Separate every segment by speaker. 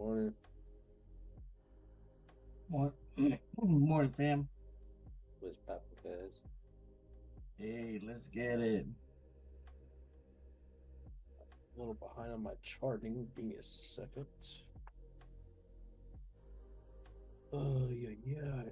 Speaker 1: Morning.
Speaker 2: Morning, fam.
Speaker 1: What's poppin', guys?
Speaker 2: Hey, let's get it.
Speaker 1: A little behind on my charting. Give me a second. Oh, yeah.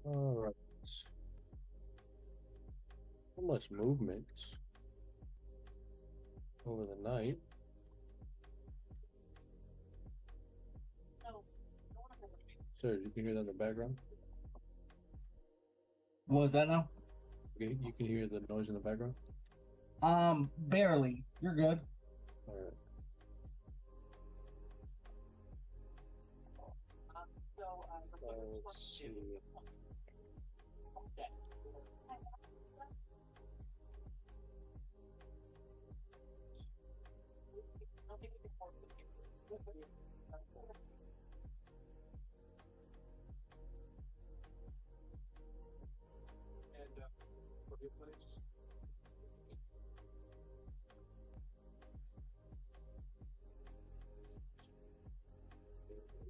Speaker 1: All right. So much movement over the night. Sir, you can hear that in the background?
Speaker 2: What was that now?
Speaker 1: Okay, you can hear the noise in the background?
Speaker 2: Barely. You're good.
Speaker 1: All right. Let's see.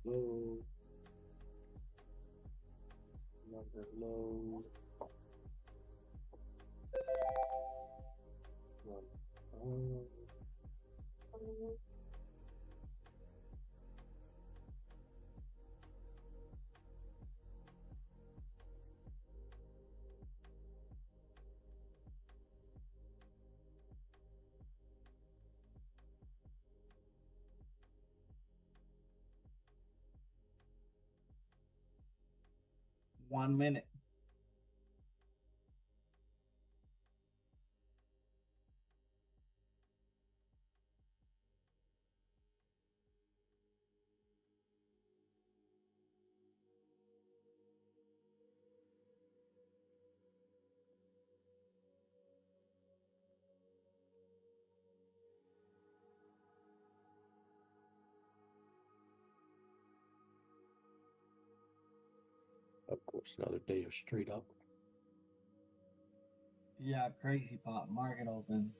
Speaker 1: Low. Another low. One.
Speaker 2: 1 minute.
Speaker 1: Of course, another day of straight up.
Speaker 2: Yeah, crazy pop. Market open.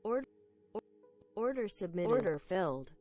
Speaker 3: Order, order submitted. Order filled.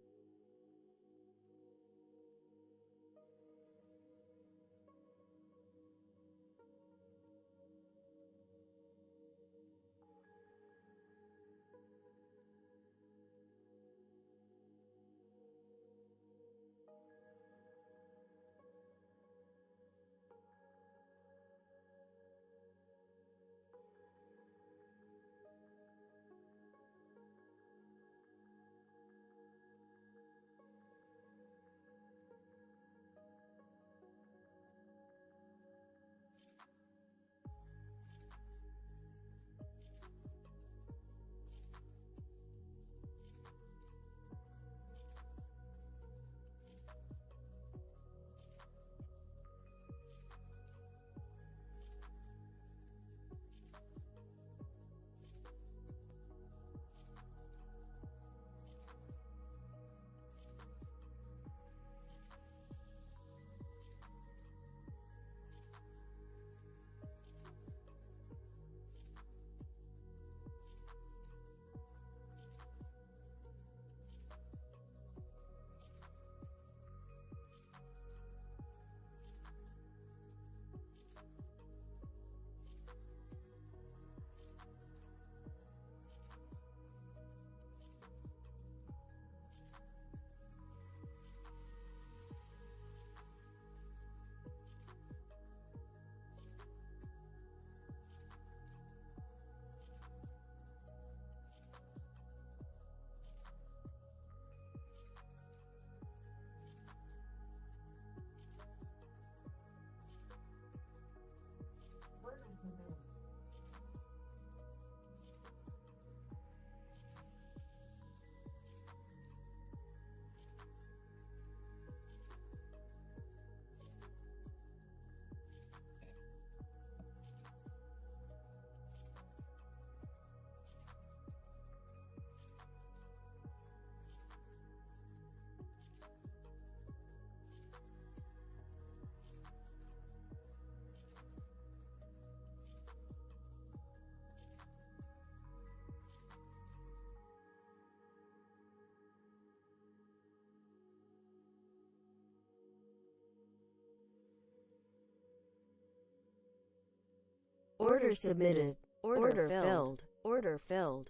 Speaker 3: Order submitted. Order filled. Order filled.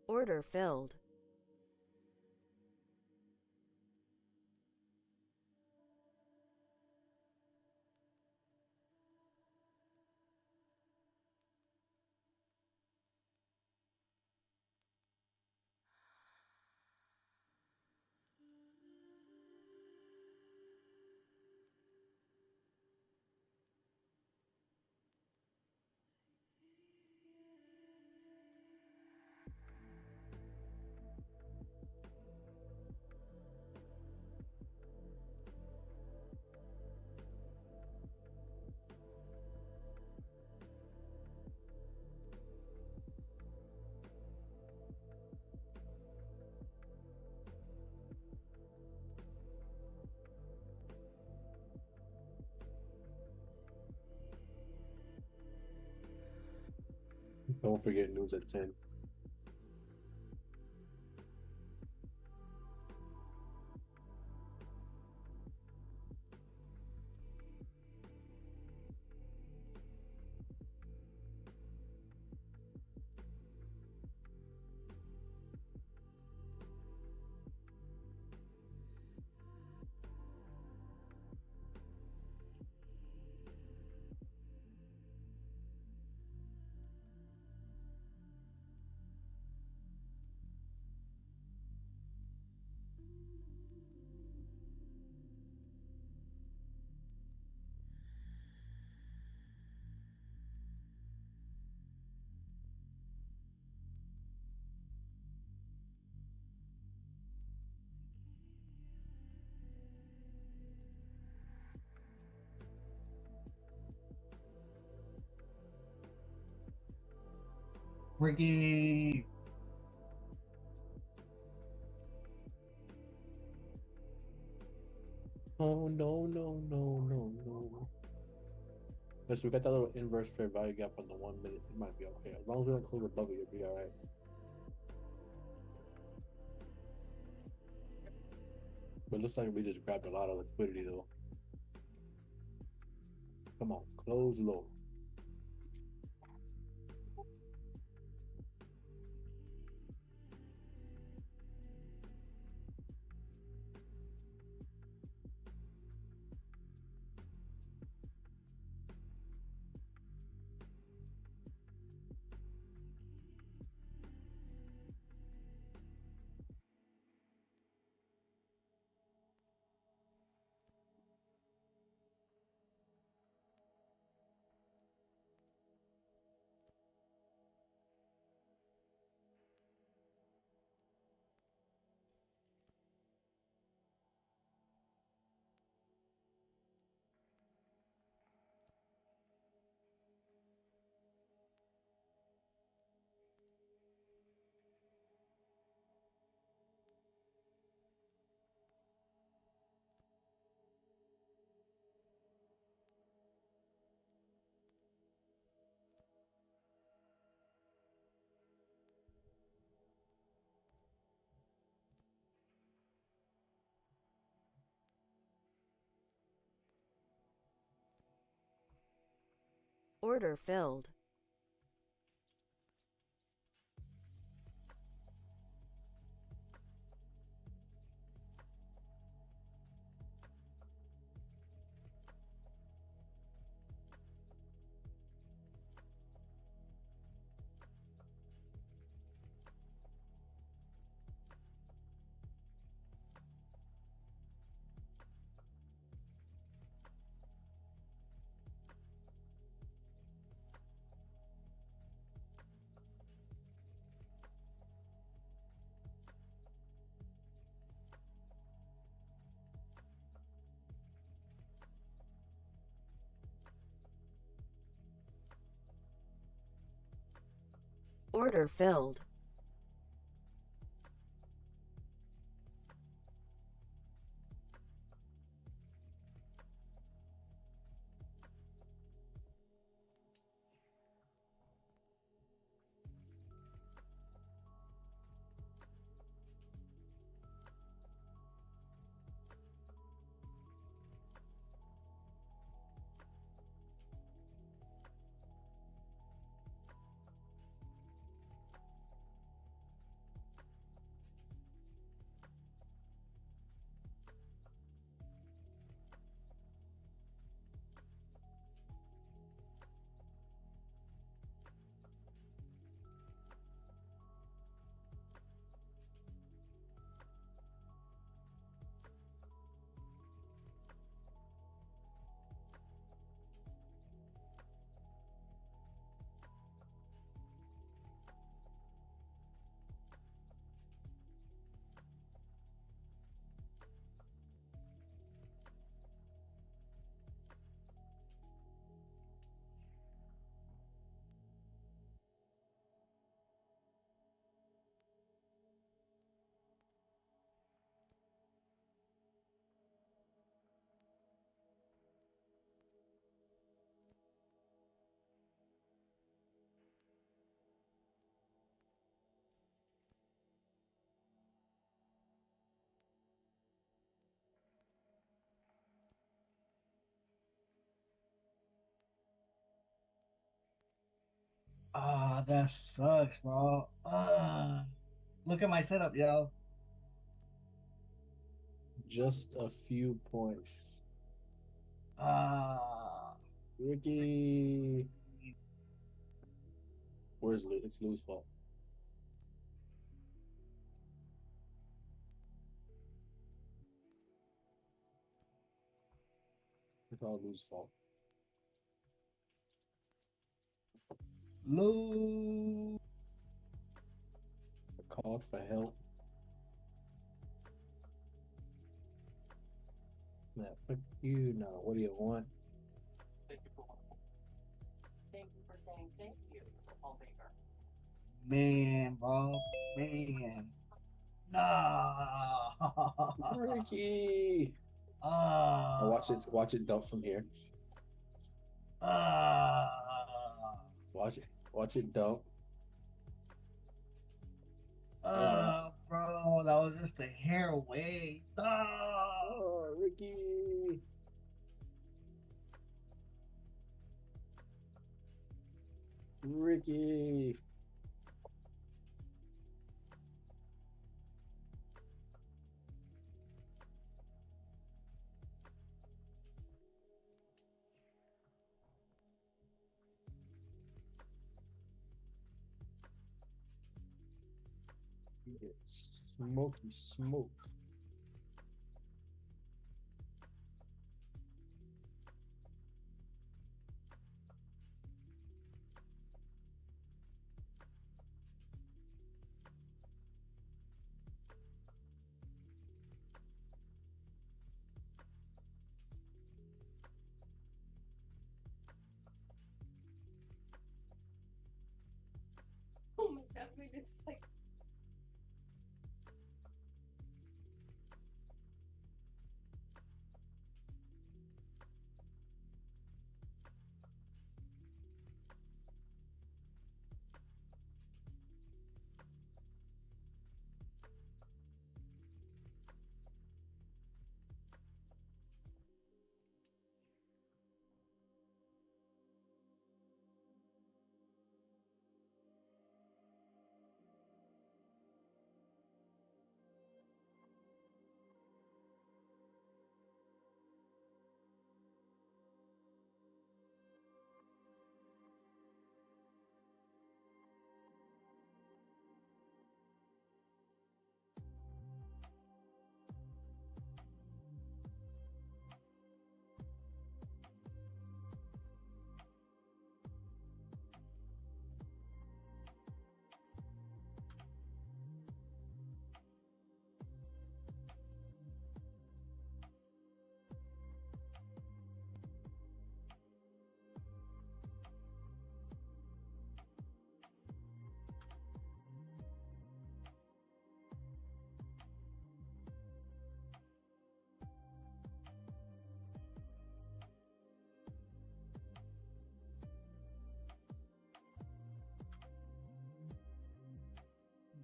Speaker 3: Order filled.
Speaker 1: Don't forget news at 10.
Speaker 2: Ricky.
Speaker 1: Oh no, no, no, no, no. Yes, we got that little inverse fair value gap on the 1 minute. It might be okay. As long as we don't close above it, you'll be alright. But it looks like we just grabbed a lot of liquidity though. Come on, close low.
Speaker 3: Order filled. Order filled.
Speaker 2: Ah, that sucks, bro. Look at my setup, yo.
Speaker 1: Just a few points.
Speaker 2: Ah,
Speaker 1: Ricky. Where's Lou? It's Lou's fault. It's all Lou's fault.
Speaker 2: Lou.
Speaker 1: I called for help. Nah, fuck you. No, what do you want?
Speaker 4: Thank you for saying thank you, Wallpaper.
Speaker 2: Man, bro. Man. No.
Speaker 1: Ricky. Now watch it dump from here. Watch it dump.
Speaker 2: Bro, that was just a hair away.
Speaker 1: Oh, Ricky. Ricky. It's smoky smoke.
Speaker 4: Oh my god, we just like.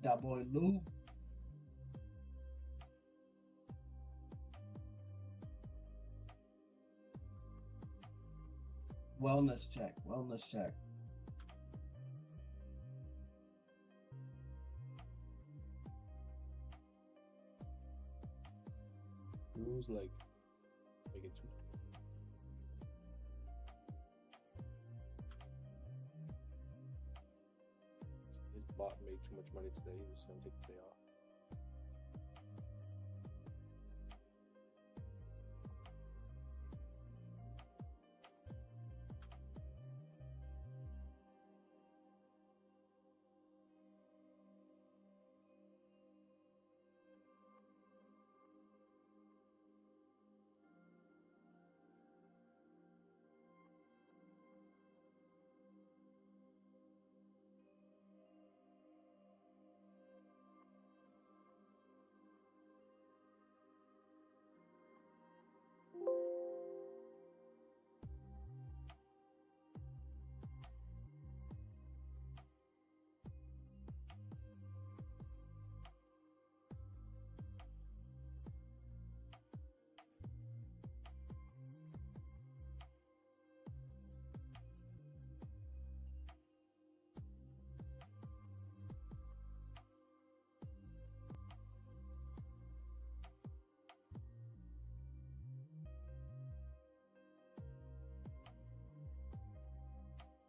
Speaker 2: That boy Lou. Wellness check. Wellness check.
Speaker 1: Who's like making too his bot made too much money today, he's just gonna take the day off.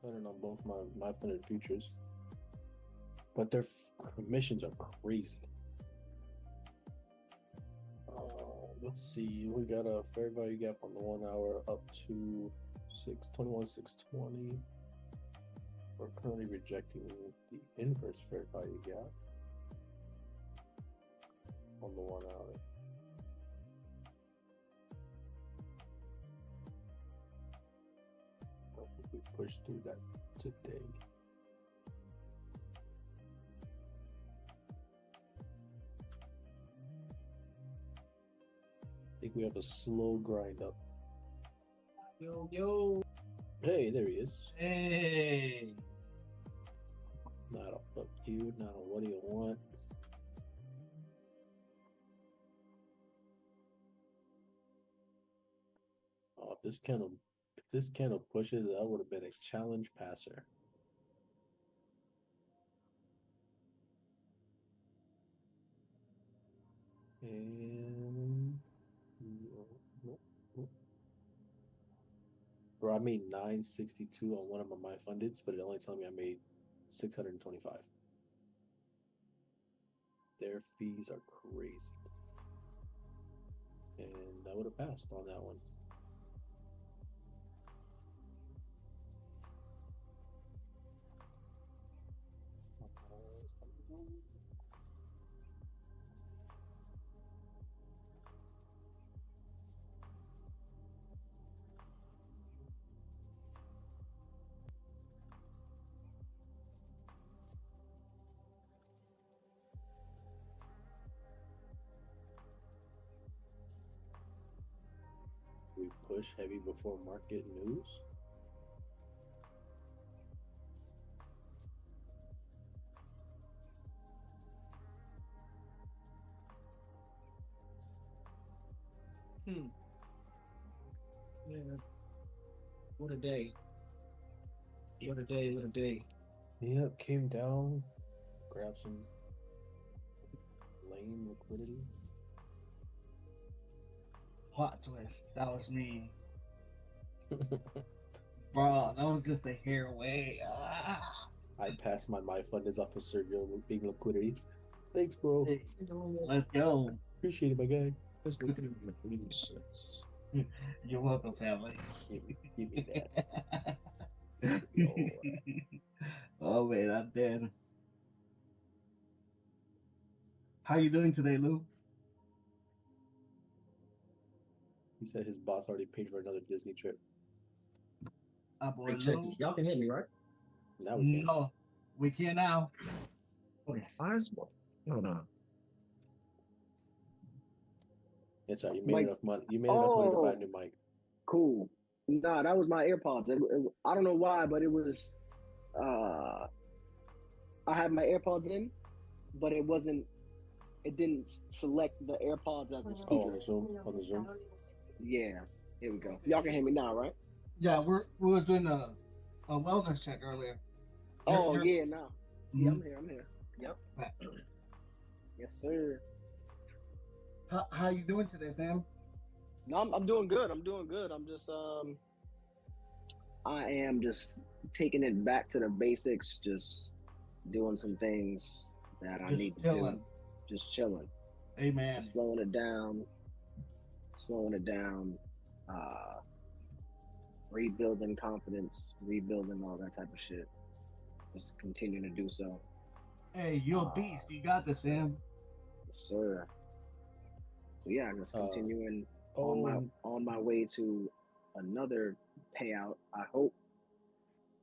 Speaker 1: I don't know both my printed futures, but their commissions are crazy. Let's see, we got a fair value gap on the 1 hour up to 620. We're currently rejecting the inverse fair value gap on the 1 hour. We push through that today. I think we have a slow grind up.
Speaker 5: Yo.
Speaker 1: Hey, there he is.
Speaker 2: Hey.
Speaker 1: Not a fuck you. Not a what do you want? Oh, if this kind of pushes, that would have been a challenge passer. And bro, I made 962 on one of my fundeds, but it only told me I made 625. Their fees are crazy. And I would have passed on that one. We push heavy before market news.
Speaker 5: Yeah. What a day. What a day. What a day.
Speaker 1: Yep, came down, grabbed some lame liquidity.
Speaker 2: Plot twist. That was me. Bro, that was just a hair away.
Speaker 1: I passed my funders off to Sergio being liquidity. Thanks, bro.
Speaker 2: Hey, let's go.
Speaker 1: Appreciate it, my guy.
Speaker 2: You're welcome, family.
Speaker 1: Give me that. Lord.
Speaker 2: Oh man, I'm dead. How you doing today, Lou?
Speaker 1: He said his boss already paid for another Disney trip.
Speaker 2: Boy,
Speaker 5: Hey, check
Speaker 2: Lou?
Speaker 5: this. Y'all can hit me, right?
Speaker 1: Now we can.
Speaker 2: No, we can now.
Speaker 5: Okay, possible. Hold on.
Speaker 1: It's all right. You made
Speaker 6: Mike.
Speaker 1: enough money. You made enough money to buy a
Speaker 6: Oh.
Speaker 1: new mic.
Speaker 6: Cool. Nah, that was my AirPods. I don't know why, but it was. I had my AirPods in, but it wasn't. It didn't select the AirPods as the
Speaker 1: Oh,
Speaker 6: speaker.
Speaker 1: on the Zoom. On the Zoom.
Speaker 6: Yeah, here we go. Y'all can hear me now, right?
Speaker 2: Yeah, we was doing a wellness check earlier.
Speaker 6: Oh
Speaker 2: You're-
Speaker 6: yeah, now. Yeah,
Speaker 2: Mhm.
Speaker 6: I'm here. I'm here. Yep. Yes, sir.
Speaker 2: How you doing today, fam?
Speaker 6: No, I'm doing good. I'm doing good. I'm just I am just taking it back to the basics. Just doing some things that I
Speaker 2: Just
Speaker 6: need to
Speaker 2: chilling.
Speaker 6: do. Just chilling.
Speaker 2: Amen.
Speaker 6: Slowing it down, rebuilding confidence, rebuilding all that type of shit. Just continuing to do so.
Speaker 2: Hey, you're a beast. You got this, fam.
Speaker 6: Yes, sir. So yeah, just continuing
Speaker 1: Oh,
Speaker 6: on my way to another payout, I hope.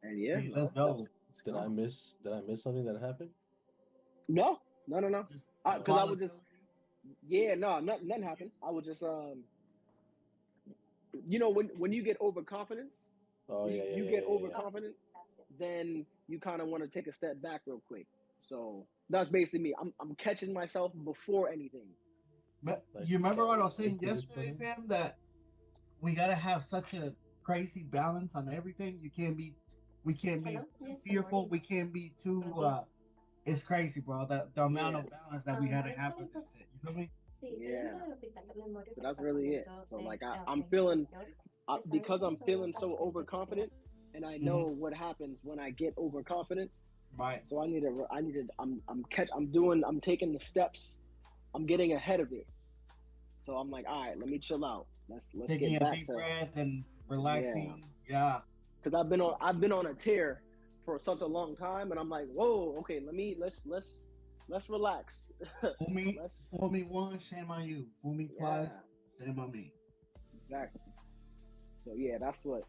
Speaker 6: And yeah,
Speaker 2: Hey, let's go.
Speaker 1: did I miss something that happened?
Speaker 6: No.
Speaker 2: Just
Speaker 6: Because I would just, nothing happened. I would just, when you get overconfidence,
Speaker 1: Oh yeah,
Speaker 6: you
Speaker 1: yeah,
Speaker 6: get
Speaker 1: yeah, yeah.
Speaker 6: overconfident, then you kind of want to take a step back real quick. So that's basically me. I'm catching myself before anything.
Speaker 2: But
Speaker 1: Like,
Speaker 2: you remember what I was saying
Speaker 1: like you just
Speaker 2: yesterday,
Speaker 1: said?
Speaker 2: fam? That we gotta have such a crazy balance on everything. We can't be too fearful. We can't be too. It's crazy, bro. The amount of balance that we gotta have with this shit. You feel me?
Speaker 6: Yeah. So that's really it. So like I'm feeling, because I'm feeling so overconfident, and I know what happens when I get overconfident.
Speaker 2: Right.
Speaker 6: So I'm taking the steps. I'm getting ahead of it. So I'm like, all right, let me chill out. Let's
Speaker 2: Taking
Speaker 6: get
Speaker 2: a
Speaker 6: back
Speaker 2: deep
Speaker 6: to,
Speaker 2: breath and relaxing. Yeah.
Speaker 6: because I've been on a tear for such a long time, and I'm like, whoa, okay, let's relax.
Speaker 2: Fool me,
Speaker 6: Let's-
Speaker 2: fool me once, shame on you. Fool me twice, shame on me.
Speaker 6: Exactly. So yeah, that's what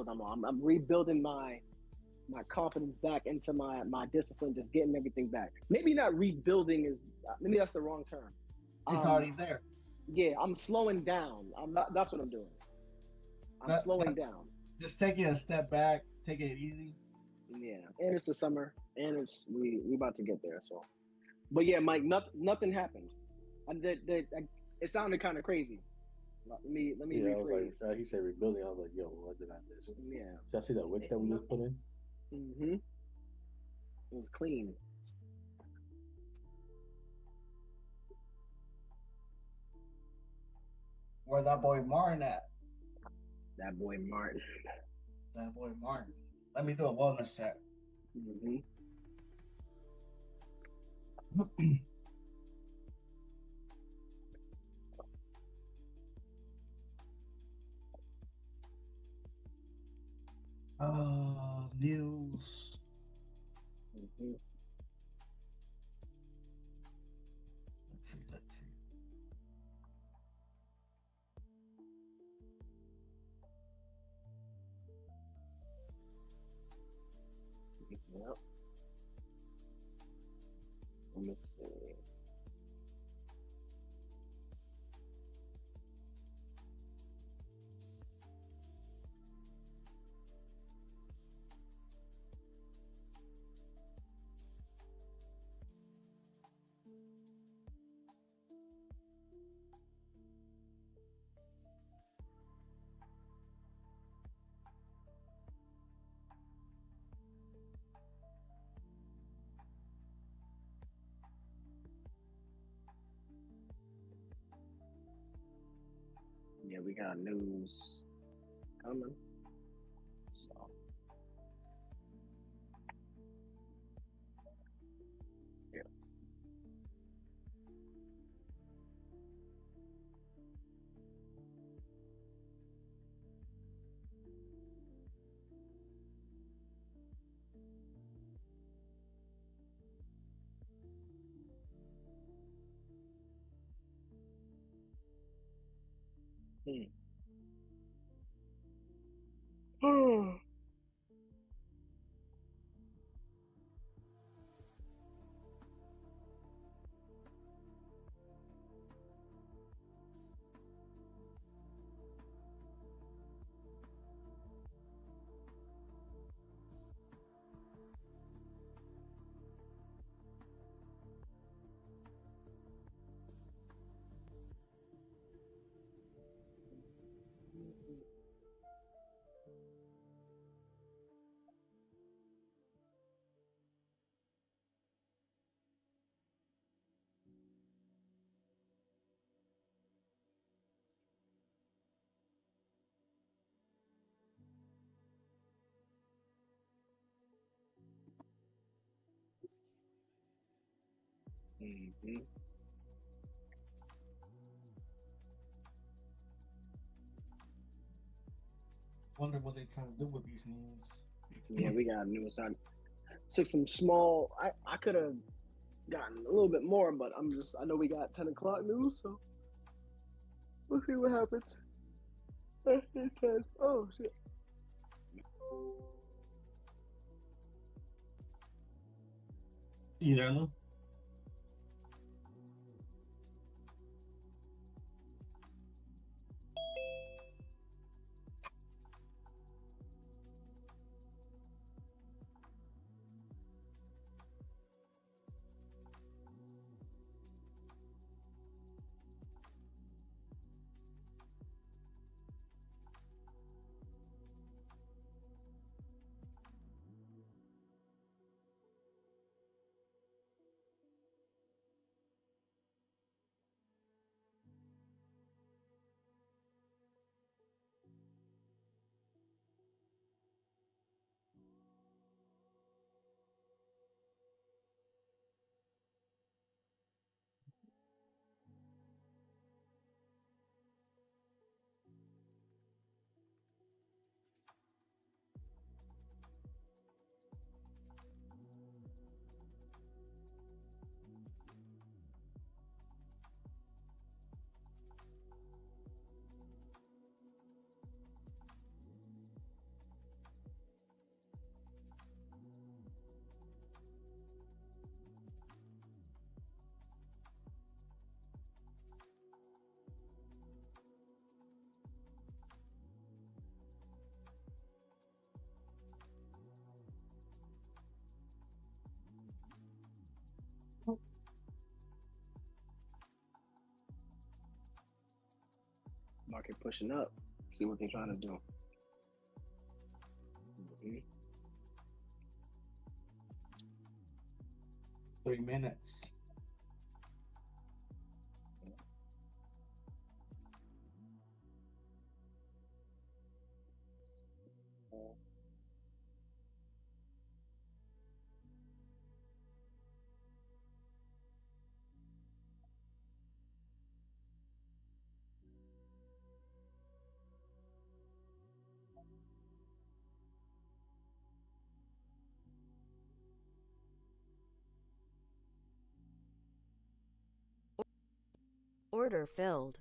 Speaker 6: I'm on. I'm rebuilding my confidence back into my discipline, just getting everything back. Maybe not rebuilding maybe that's the wrong term.
Speaker 2: It's already there.
Speaker 6: Yeah, I'm slowing down. I'm not. That's what I'm doing. I'm slowing down.
Speaker 2: Just taking a step back, taking it easy.
Speaker 6: Yeah, and it's the summer, and it's we about to get there. So, but yeah, Mike, nothing happened. And it sounded kind of crazy. Let me
Speaker 1: Yeah, I was
Speaker 6: rephrase.
Speaker 1: like, he said rebuilding. I was like, yo, what did I miss?
Speaker 6: Yeah.
Speaker 1: So I see that wick that we just put in.
Speaker 6: Mm-hmm. It was clean.
Speaker 2: Where that boy Martin at?
Speaker 6: That boy Martin.
Speaker 2: That boy Martin. Let me do a wellness check.
Speaker 6: Mm-hmm.
Speaker 2: News.
Speaker 6: Mm-hmm.
Speaker 2: Let's see.
Speaker 6: Yep. Let me see. Yeah, we got news coming. So. Yeah. Hmm. Mm-hmm.
Speaker 2: Wonder what they trying to do with these news.
Speaker 6: Yeah, we got news on. Took some small. I could have gotten a little bit more, but I know we got 10 o'clock news, so we'll see what happens. Oh shit.
Speaker 2: You don't know?
Speaker 6: Market pushing up. See what they're trying to do.
Speaker 2: 3 minutes.
Speaker 3: Order filled.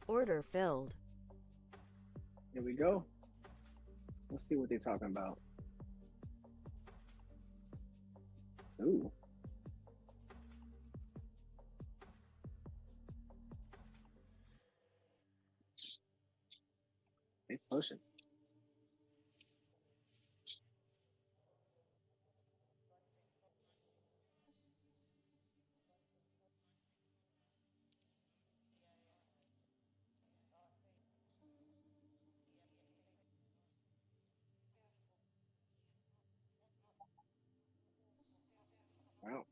Speaker 3: Order filled.
Speaker 6: Here we go. Let's see what they're talking about. Ooh. They pushing. Wow.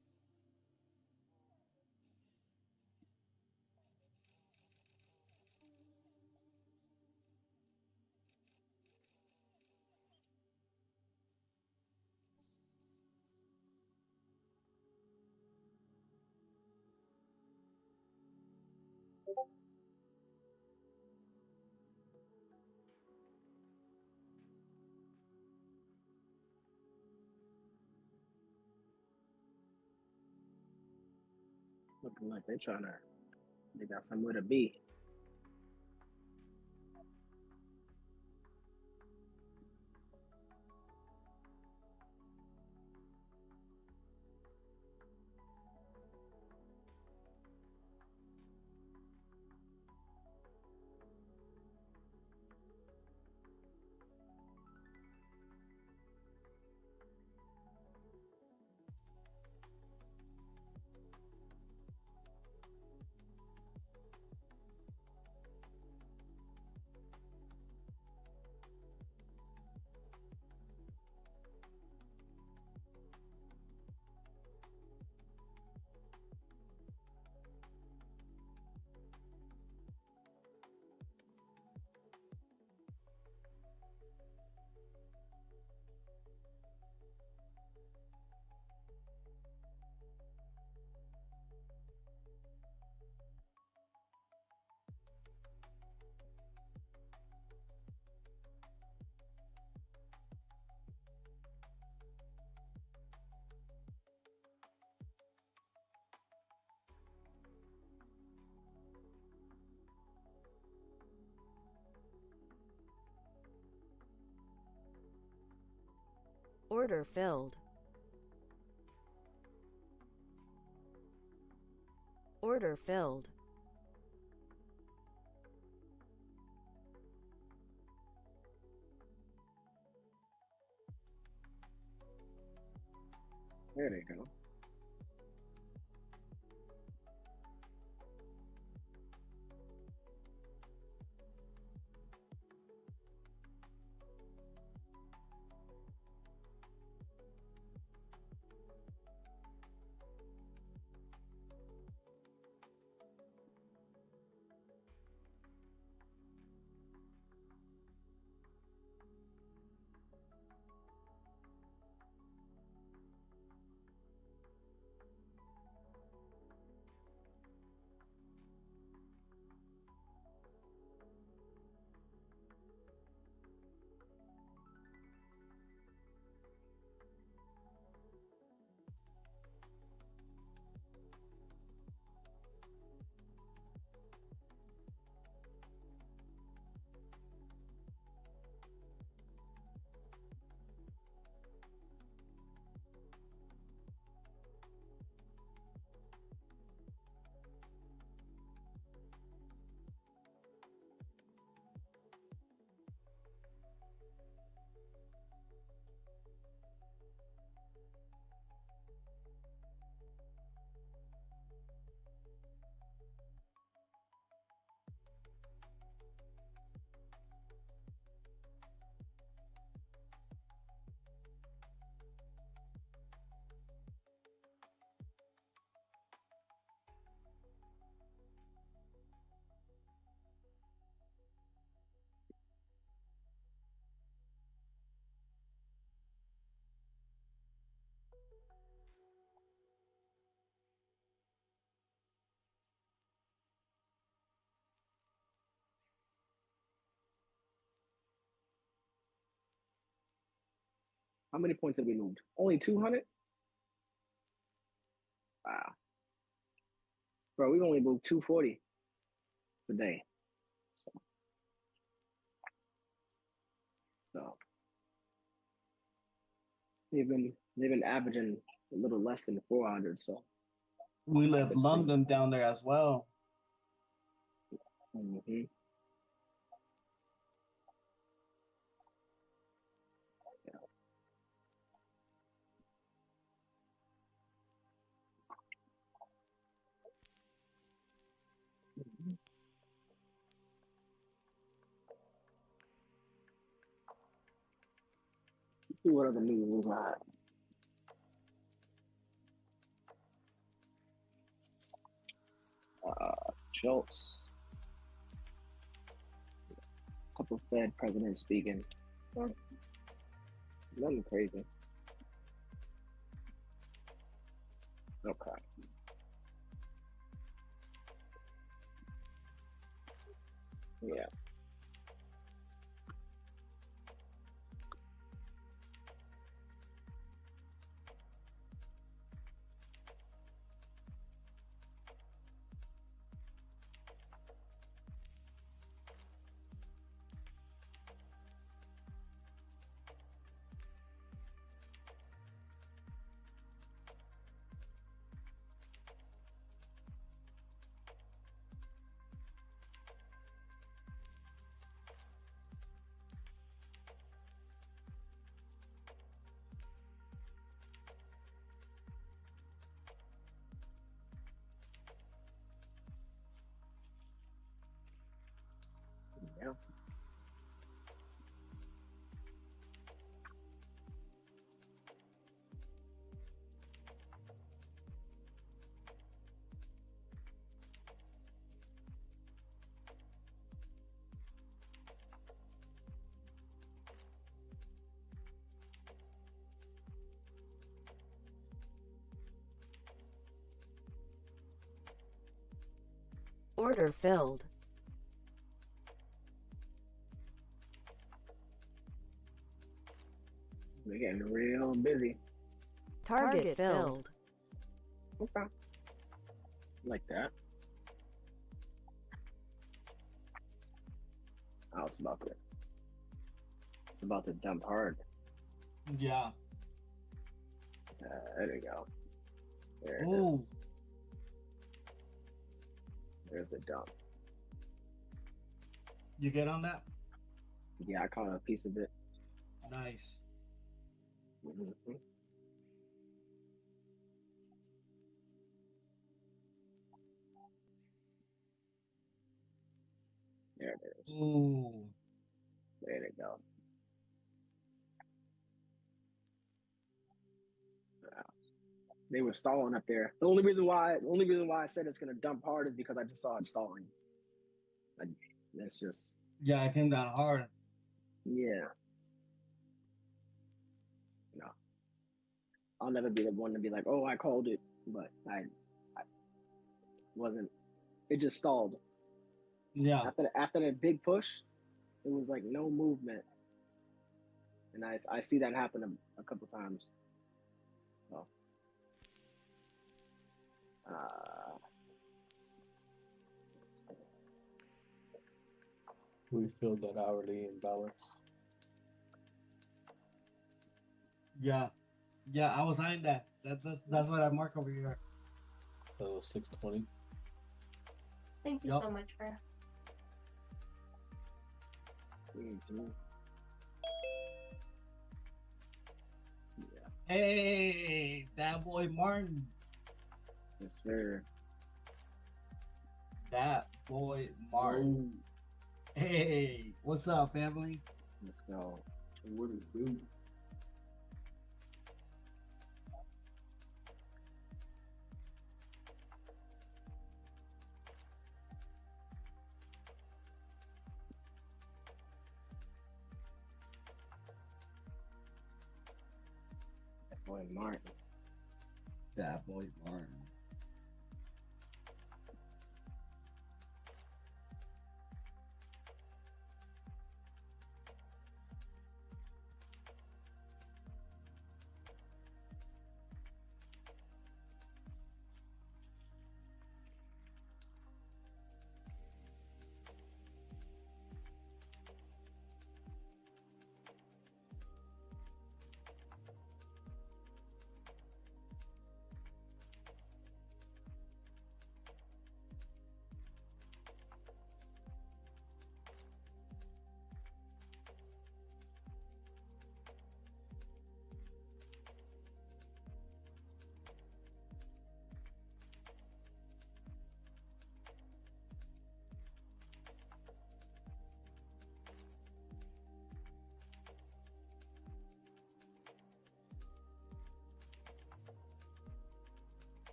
Speaker 6: Looking like they got somewhere to be.
Speaker 3: Order filled. Order filled.
Speaker 6: There they go. How many points have we moved? Only 200? Wow. Bro, we only moved 240 today. So they've been averaging a little less than 400. So
Speaker 2: We left London down there as well.
Speaker 6: Mm-hmm. See what other news we got. Schultz. A couple Fed presidents speaking. Nothing crazy. Okay. Yeah. Yeah.
Speaker 3: Order filled.
Speaker 6: We're getting real busy.
Speaker 3: Target filled.
Speaker 6: Okay. Like that. Oh, it's about to dump hard.
Speaker 2: Yeah.
Speaker 6: There you go. There it
Speaker 2: Ooh.
Speaker 6: is. There's the dump.
Speaker 2: You get on that?
Speaker 6: Yeah, I caught a piece of it.
Speaker 2: Nice.
Speaker 6: Mhm. There it is.
Speaker 2: Ooh.
Speaker 6: There you go. They were stalling up there. The only reason why I said it's gonna dump hard is because I just saw it stalling. Like, that's just
Speaker 2: Yeah, it came down hard.
Speaker 6: yeah. No, I'll never be the one to be like, oh, I called it, but I wasn't. It just stalled
Speaker 2: Yeah.
Speaker 6: after that big push. It was like no movement, and I see that happen a couple times. So, uh,
Speaker 1: We filled that hourly imbalance.
Speaker 2: Yeah. Yeah, I was eyeing that. That's what I mark over here.
Speaker 1: So 620.
Speaker 4: Thank you
Speaker 2: Yup.
Speaker 4: so much for.
Speaker 6: mhm. Yeah,
Speaker 2: Hey, that boy Martin.
Speaker 6: yes, sir.
Speaker 2: That boy Martin. Hey, what's up, family?
Speaker 6: Let's go.
Speaker 5: What it do?
Speaker 6: Boy, Martin.
Speaker 2: That boy Martin.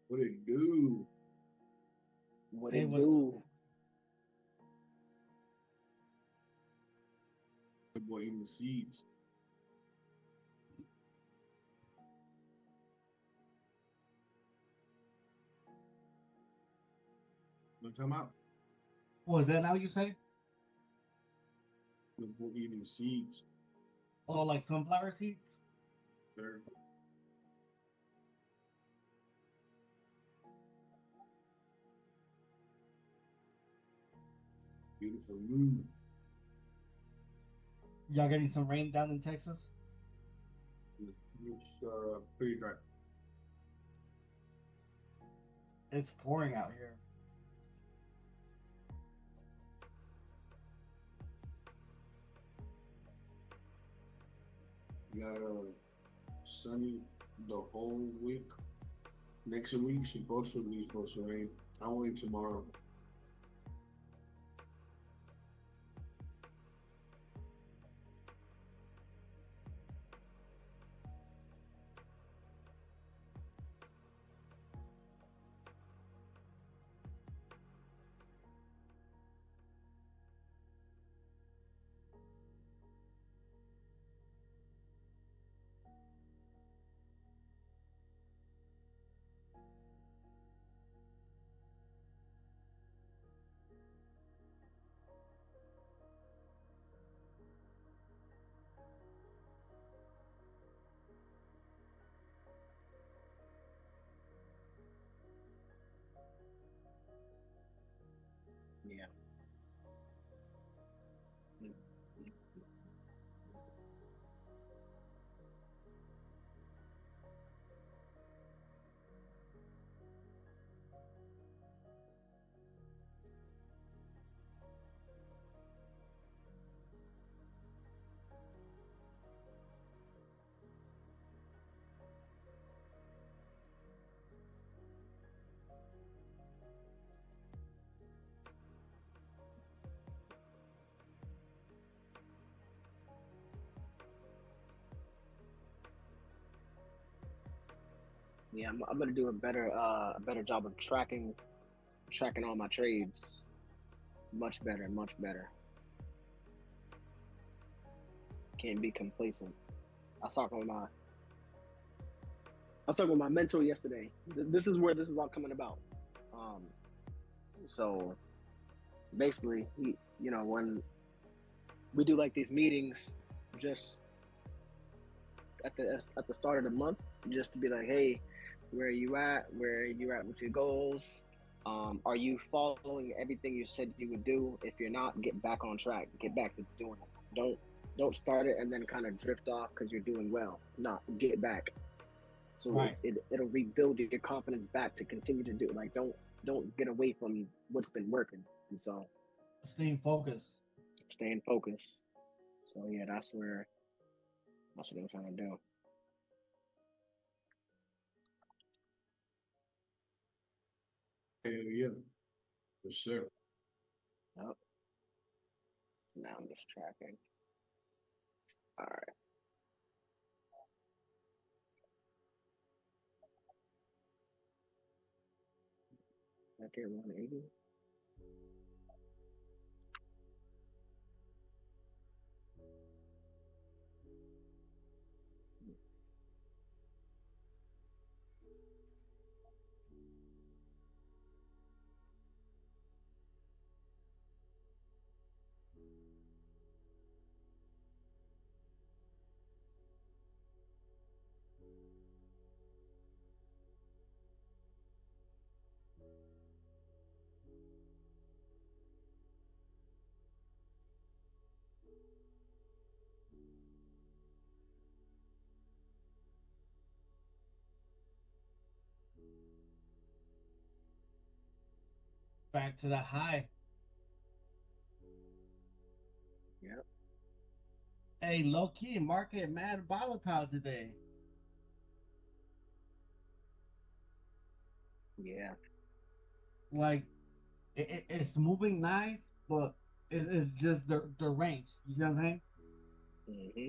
Speaker 5: What it do?
Speaker 6: What
Speaker 2: Hey,
Speaker 6: it
Speaker 2: what's
Speaker 6: do?
Speaker 5: The boy eating the seeds. Wanna come out?
Speaker 2: Was that now you say?
Speaker 5: The boy eating the seeds.
Speaker 2: Oh, like sunflower seeds?
Speaker 5: Sir. Beautiful moon.
Speaker 2: Y'all getting some rain down in Texas?
Speaker 5: It's pretty dry.
Speaker 2: It's pouring out here.
Speaker 5: You got sunny
Speaker 7: the whole week. Next week, supposed to be supposed to rain. Only tomorrow.
Speaker 6: Yeah. Yeah, I'm gonna do a better job of tracking all my trades. Much better, much better. Can't be complacent. I was talking with my I was talking with my mentor yesterday. This is where this is all coming about. So basically, when we do like these meetings, just at the start of the month, just to be like, hey, where are you at? Where are you at with your goals? Are you following everything you said you would do? If you're not, get back on track. Get back to doing it. Don't start it and then kind of drift off because you're doing well. No, get back. So
Speaker 2: Right.
Speaker 6: it'll rebuild your confidence back to continue to do it. Like don't get away from what's been working. And so
Speaker 2: Staying focused.
Speaker 6: staying focused. So yeah, that's what I'm trying to do.
Speaker 7: Hell yeah. Yes, sir.
Speaker 6: Yep. So now I'm just tracking. All right. I get 180.
Speaker 2: Back to the high.
Speaker 6: Yep.
Speaker 2: Hey, low key, market mad volatile today.
Speaker 6: Yeah.
Speaker 2: Like, it's moving nice, but it's just the range. You see what I'm saying?
Speaker 6: Mm-hmm.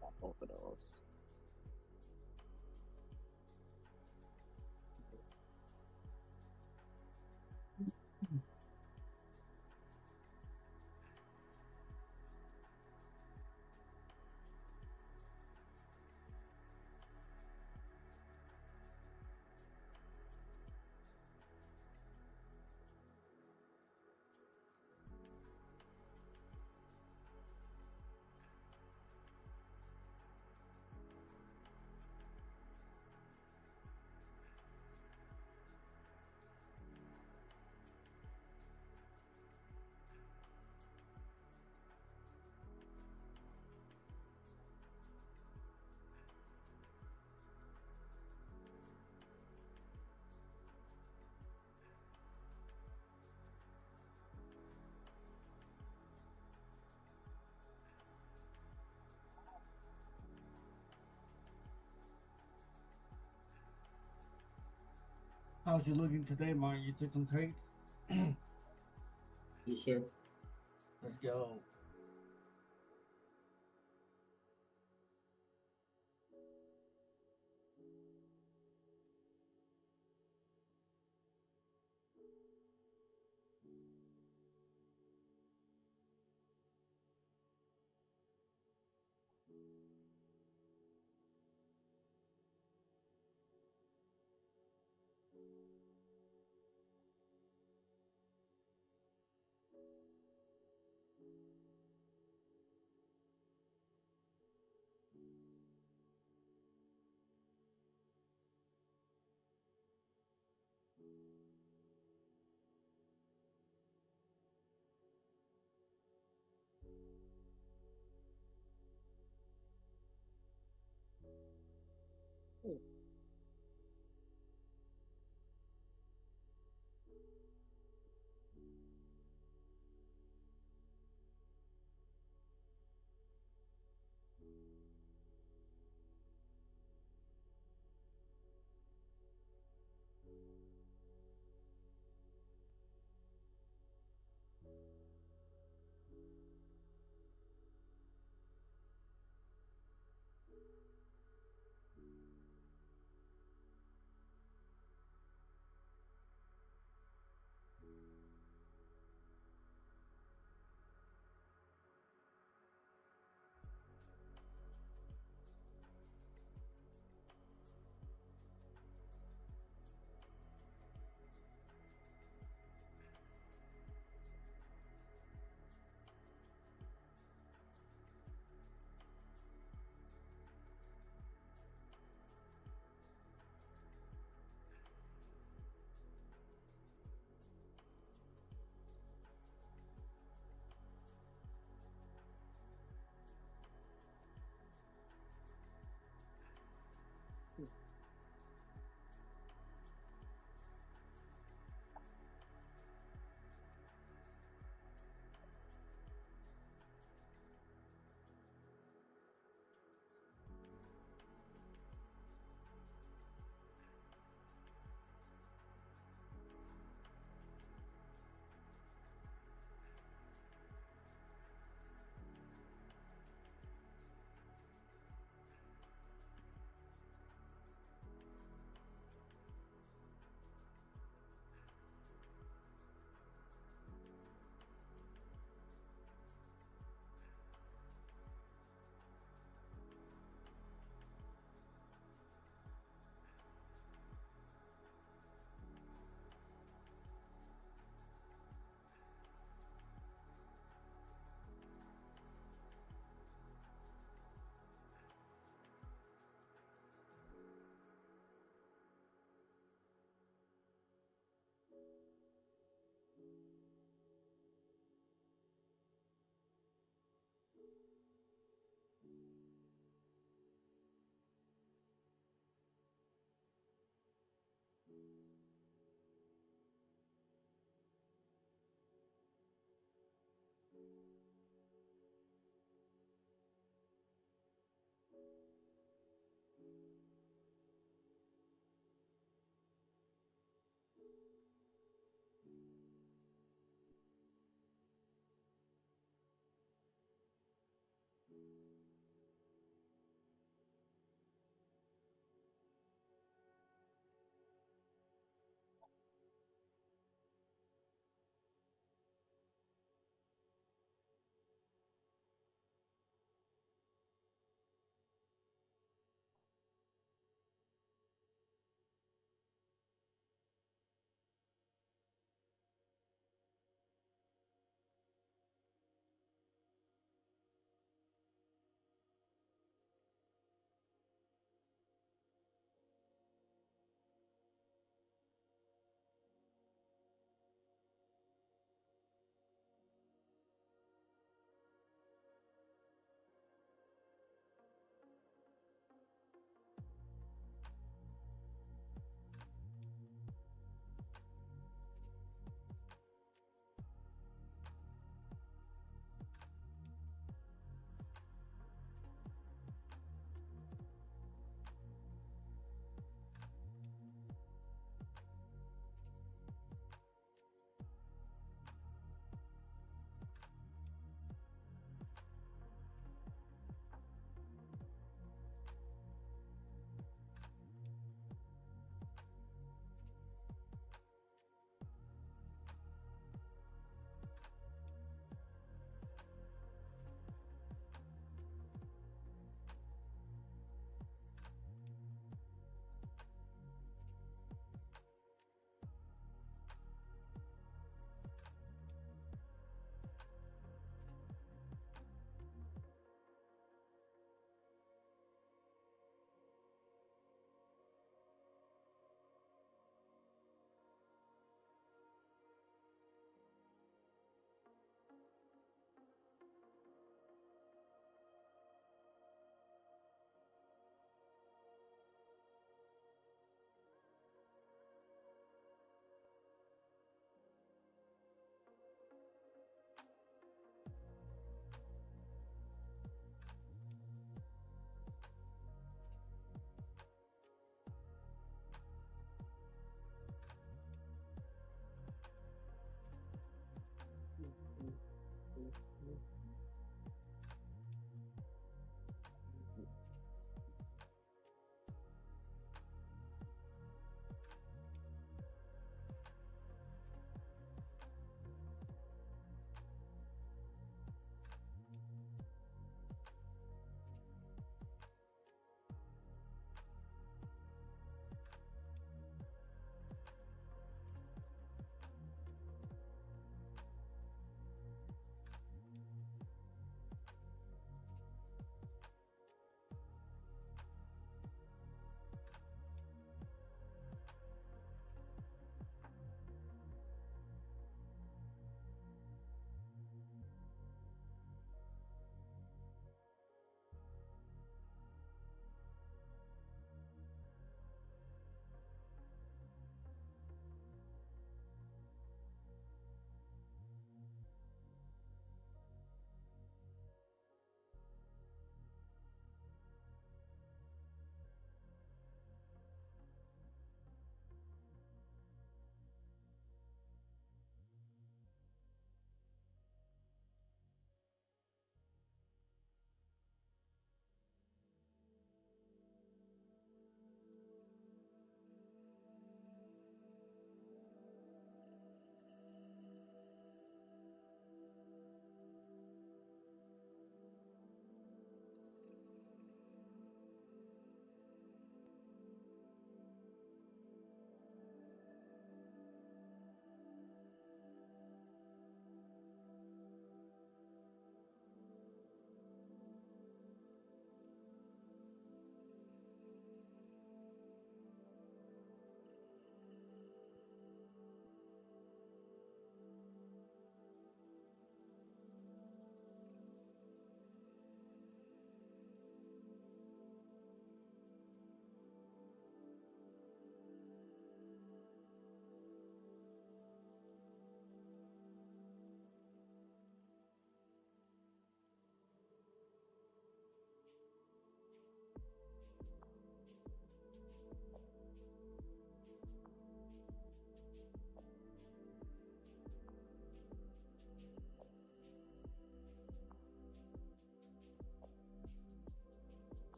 Speaker 6: Got both of those.
Speaker 2: How's you looking today, Martin? You took some trades?
Speaker 7: Yes, sir.
Speaker 2: Let's go.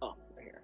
Speaker 6: Oh, right here.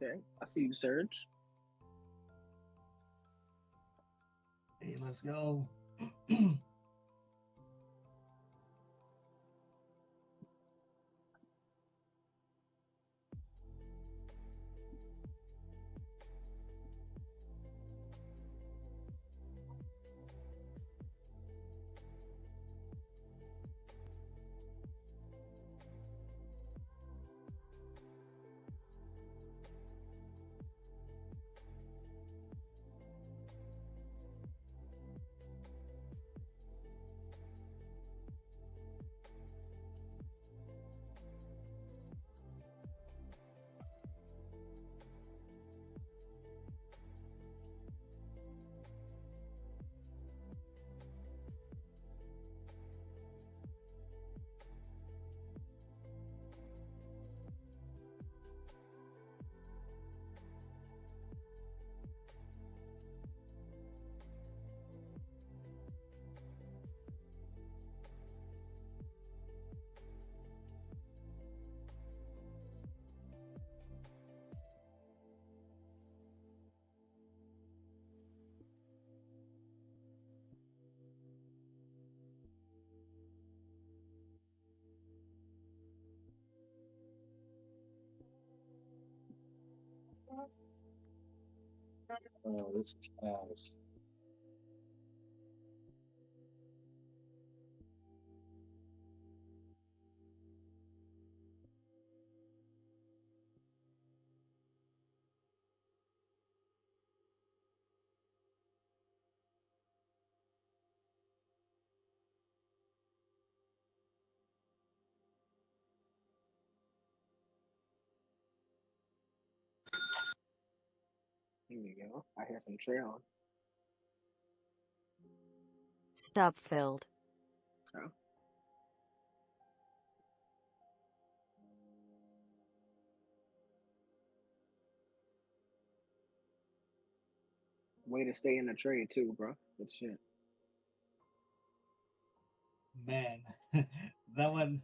Speaker 6: Okay, I see you, Serge.
Speaker 2: Hey, let's go.
Speaker 1: This class.
Speaker 6: Here we go. I hear some trail.
Speaker 3: Stop filled.
Speaker 6: Okay. Way to stay in the trade too, bro. Good shit.
Speaker 2: Man, that one,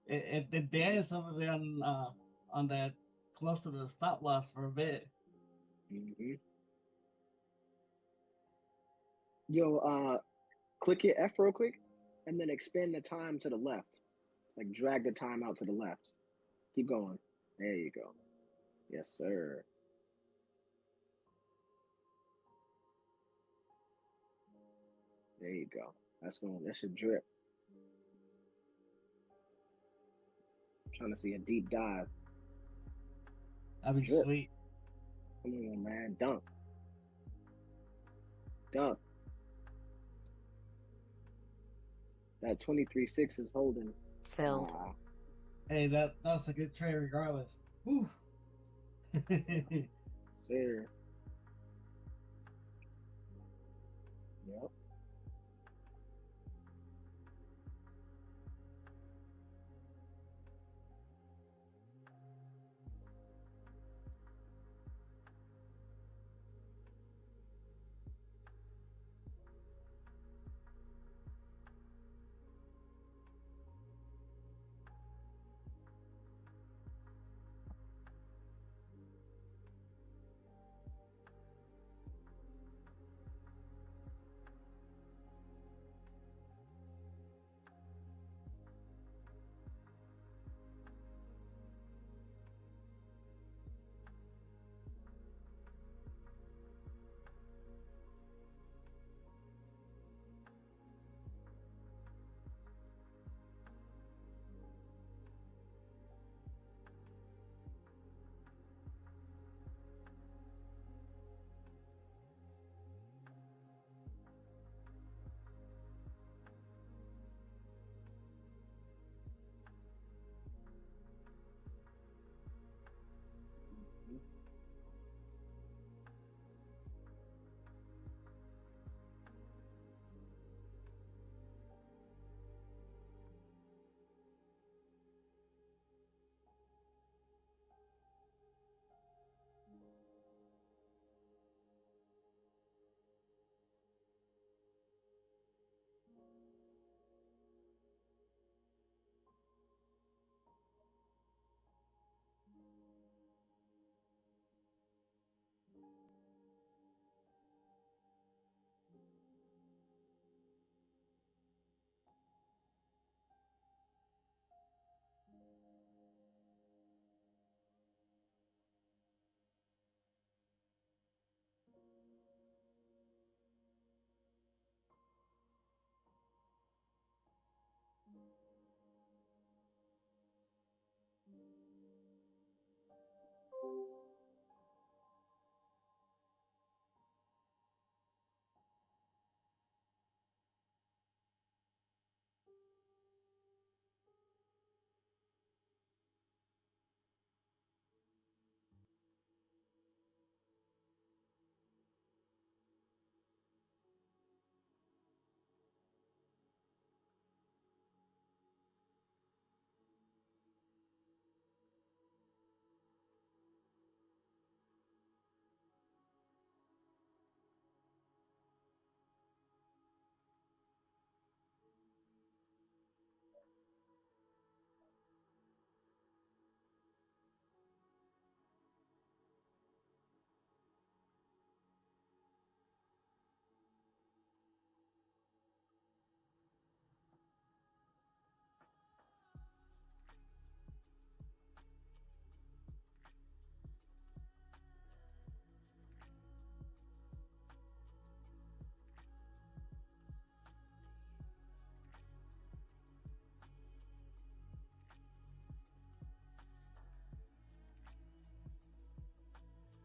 Speaker 2: it danced over there on that close to the stop loss for a bit.
Speaker 6: Mm-hmm. Yo, click your F real quick, and then expand the time to the left. Like drag the time out to the left. Keep going. There you go. Yes, sir. There you go. That's going. That should drip. I'm trying to see a deep dive.
Speaker 2: That'd be
Speaker 6: Drip.
Speaker 2: sweet.
Speaker 6: Come on, man. Dunk. Dunk. That 23.6 is holding.
Speaker 3: Filled.
Speaker 2: Hey, that's a good trade regardless. Oof.
Speaker 6: Sir. Yep.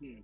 Speaker 6: Hmm.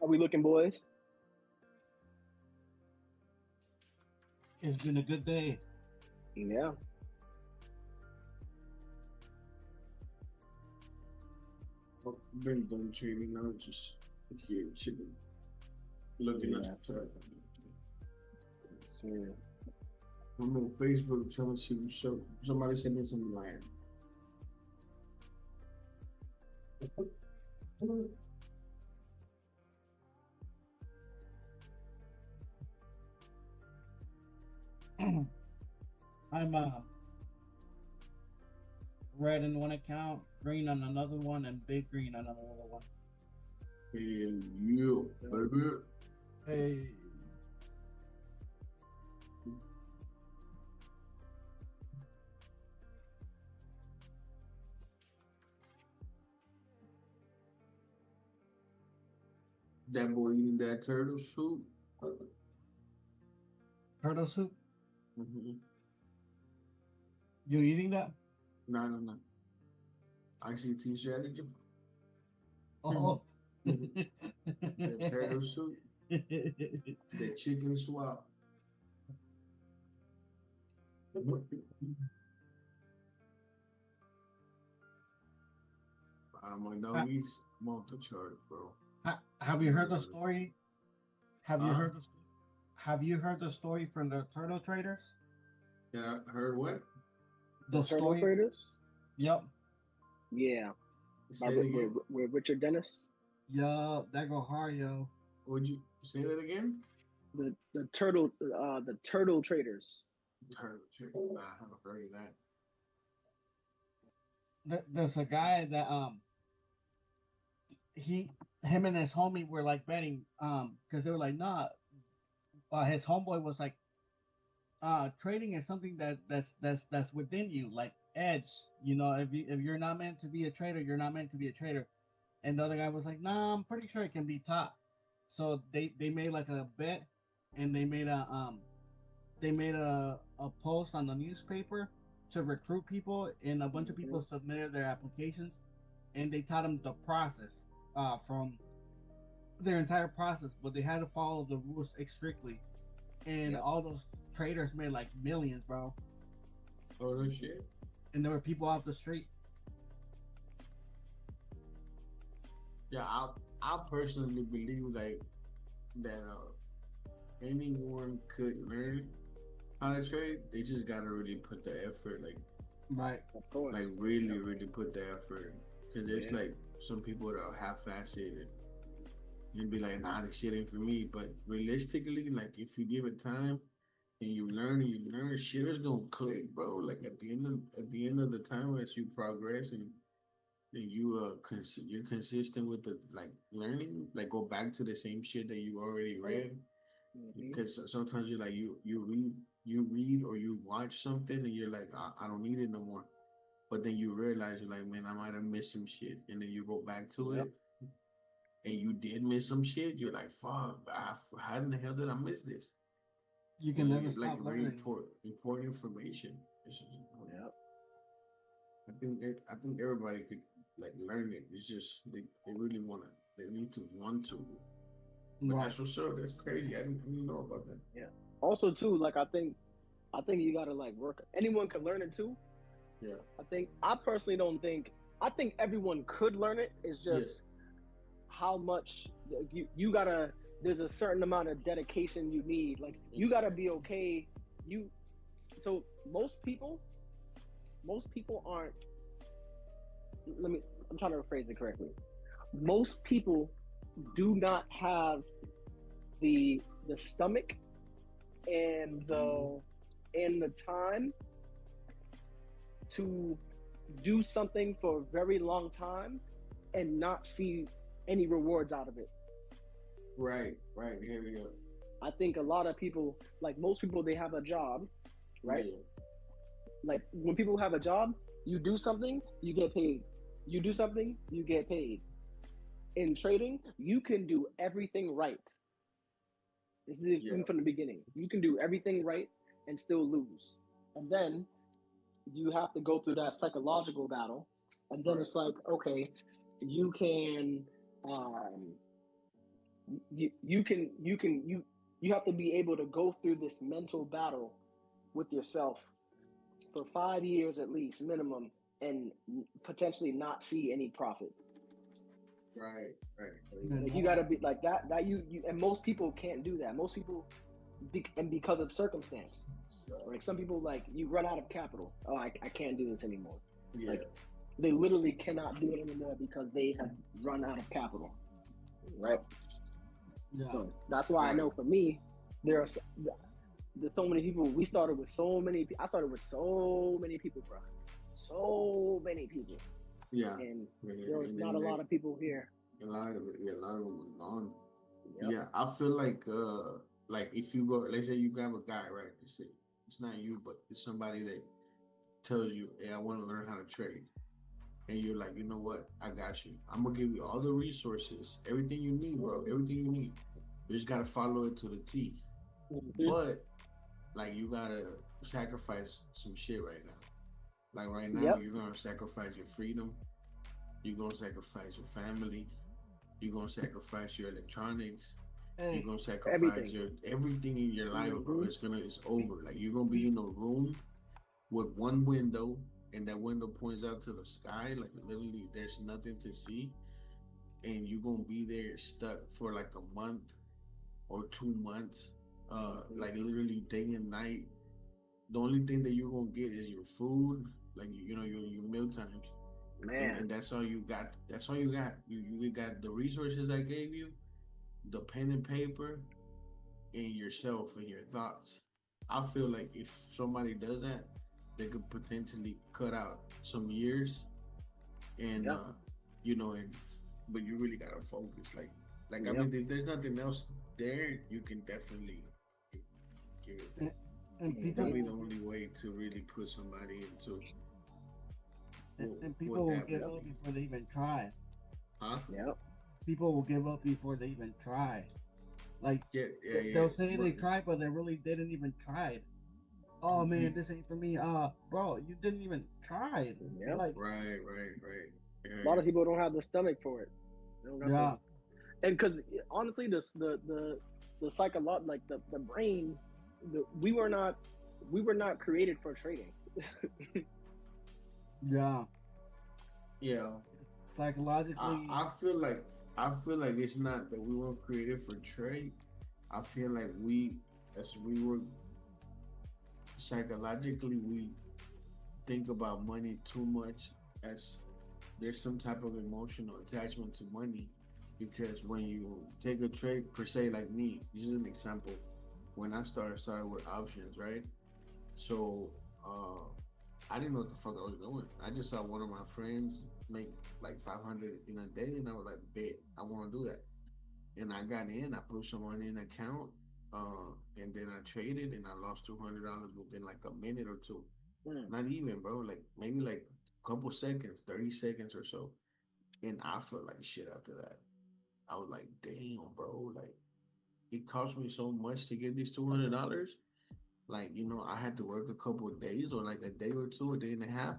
Speaker 6: How we looking, boys?
Speaker 2: It's been a good day.
Speaker 6: Yeah.
Speaker 7: I've been done trading now, just here chilling, looking at the chart.
Speaker 6: So,
Speaker 7: I'm on Facebook trying to see what's up. Somebody sent me some land.
Speaker 2: I'm red in one account, green on another one, and big green on another one.
Speaker 7: Hey, you, baby.
Speaker 2: Hey.
Speaker 7: That boy eating that turtle soup.
Speaker 2: Turtle soup?
Speaker 7: Mm-hmm.
Speaker 2: You eating that?
Speaker 7: No. ICT strategy.
Speaker 2: Oh.
Speaker 7: That turtle soup. That chicken swap. My doggies, I'm off the chart, bro.
Speaker 2: Have you heard the story? Have you
Speaker 7: Huh?
Speaker 2: heard the Have you heard the story from the turtle traders?
Speaker 7: Yeah, heard what?
Speaker 2: The
Speaker 6: turtle
Speaker 2: story.
Speaker 6: traders?
Speaker 2: Yep.
Speaker 6: Yeah.
Speaker 7: Say it again.
Speaker 6: With Richard Dennis?
Speaker 2: Yup. That go hard, yo.
Speaker 7: Would you say that again?
Speaker 6: The turtle traders.
Speaker 7: Turtle. Nah, I haven't heard of that.
Speaker 2: There's a guy that him and his homie were like betting because they were like nah, his homeboy was like trading is something that's within you, like edge, you know, if you're not meant to be a trader, you're not meant to be a trader. And the other guy was like, nah, I'm pretty sure it can be taught. So they made like a bet, and they made a post on the newspaper to recruit people, and a bunch of people submitted their applications, and they taught them the process from their entire process, but they had to follow the rules strictly. And all those traders made like millions, bro.
Speaker 7: Oh, no shit.
Speaker 2: And there were people off the street.
Speaker 7: Yeah, I personally believe like that anyone could learn how to trade. They just gotta really put the effort, like
Speaker 2: Right.
Speaker 6: Of course.
Speaker 7: like really put the effort. Because there's like some people that are half-assed and be like, nah, this shit ain't for me. But realistically, like if you give it time and you learn, shit is gonna click, bro. Like at the end of the time, as you progress and you you're consistent with the like learning, like go back to the same shit that you already read. Because sometimes you're like you read or you watch something and you're like, I don't need it no more. But then you realize you're like, man, I might have missed some shit, and then you go back to it, and you did miss some shit. You're like, fuck, how in the hell did I miss this?
Speaker 2: You can never stop
Speaker 7: like very
Speaker 2: learning.
Speaker 7: important information. I think everybody could like learn it. It's just they really wanna. They need to want to. But
Speaker 2: Right.
Speaker 7: that's for sure. That's crazy. I didn't know about that.
Speaker 6: Yeah. Also, too, like I think you gotta like work. Anyone can learn it too.
Speaker 7: Yeah.
Speaker 6: I personally don't think. I think everyone could learn it. It's just how much you gotta. There's a certain amount of dedication you need. Like you gotta be okay. So most people aren't. I'm trying to rephrase it correctly. Most people do not have the stomach and the time to do something for a very long time and not see any rewards out of it.
Speaker 7: Right. Here we go.
Speaker 6: I think a lot of people, like most people, they have a job, right?
Speaker 7: Yeah.
Speaker 6: Like when people have a job, you do something, you get paid. You do something, you get paid. In trading, you can do everything right. This is even from the beginning. You can do everything right and still lose. And then you have to go through that psychological battle. And then it's like, okay, you can you have to be able to go through this mental battle with yourself for 5 years at least minimum, and potentially not see any profit.
Speaker 7: Right.
Speaker 6: Like, you got to be like that. You and most people can't do that. Most people, and because of circumstance, like some people, like you run out of capital. Oh, I can't do this anymore.
Speaker 7: Yeah.
Speaker 6: Like they literally cannot do it anymore because they have run out of capital. Right.
Speaker 2: Yeah.
Speaker 6: So that's why I know for me, there's so many people. I started with so many people, bro. So many people.
Speaker 7: Yeah.
Speaker 6: And there was not a lot of people here.
Speaker 7: A lot of them was gone.
Speaker 6: Yep.
Speaker 7: Yeah, I feel like if you go, let's say you grab a guy, right? Let's say it's not you, but it's somebody that tells you, "Hey, I want to learn how to trade," and you're like, "You know what? I got you. I'm gonna give you all the resources, everything you need, bro. Everything you need. You just gotta follow it to the T."
Speaker 6: Mm-hmm.
Speaker 7: But like, you gotta sacrifice some shit right now. Like right now,
Speaker 6: Yep.
Speaker 7: you're gonna sacrifice your freedom. You're gonna sacrifice your family. You're gonna sacrifice your electronics.
Speaker 2: Hey,
Speaker 7: You're gonna sacrifice
Speaker 6: everything.
Speaker 7: everything in your life, bro.
Speaker 6: Mm-hmm.
Speaker 7: It's over. Like you're gonna be in a room with one window, and that window points out to the sky. Like literally, there's nothing to see, and you're gonna be there stuck for like a month or 2 months, like literally day and night. The only thing that you're gonna get is your food, like your meal times.
Speaker 6: Man.
Speaker 7: And that's all you got. That's all you got. You got the resources I gave you, the pen and paper, and yourself and your thoughts. I feel like if somebody does that, they could potentially cut out some years, and
Speaker 6: Yep.
Speaker 7: but you really gotta focus. Like I
Speaker 6: Yep.
Speaker 7: mean, if there's nothing else there, you can definitely give it that.
Speaker 2: and people
Speaker 7: That'll be the only way to really put somebody into.
Speaker 2: and people will give up before they even try.
Speaker 7: Huh?
Speaker 6: Yep.
Speaker 2: People will give up before they even try. Like
Speaker 7: Yeah.
Speaker 2: they'll say they tried, but they really didn't even try it. Oh man, this ain't for me. Bro, you didn't even try it.
Speaker 6: Yep.
Speaker 2: Like
Speaker 7: Right.
Speaker 6: A lot of people don't have the stomach for it. They don't have and because honestly, the psychological, like the brain, we were not created for trading.
Speaker 2: Yeah. Psychologically,
Speaker 7: I feel like it's not that we weren't created for trade. I feel like we were psychologically, we think about money too much, as there's some type of emotional attachment to money, because when you take a trade, per se, like me, this is an example. When I started with options, right? So I didn't know what the fuck I was doing. I just saw one of my friends make like 500 in a day, and I was like, bet, I want to do that. And I got in, I put some money in an account, and then I traded, and I lost $200 within like a minute or two. Not even, bro. Like maybe like a couple seconds, 30 seconds or so. And I felt like shit after that. I was like, damn, bro. Like it cost me so much to get these $200. Like, I had to work a couple of days, or like a day or two, a day and a half,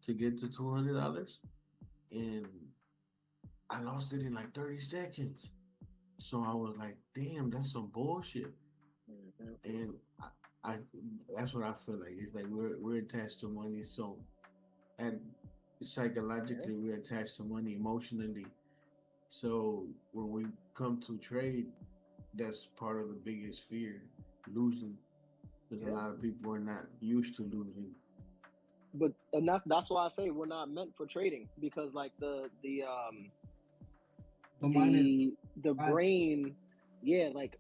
Speaker 7: to get to $200, and I lost it in like 30 seconds. So I was like, damn, that's some bullshit. And I that's what I feel like. It's like we're attached to money, so, and psychologically we're attached to money emotionally. So when we come to trade, that's part of the biggest fear, losing, because a lot of people are not used to losing.
Speaker 6: But that's why I say we're not meant for trading, because like the brain, like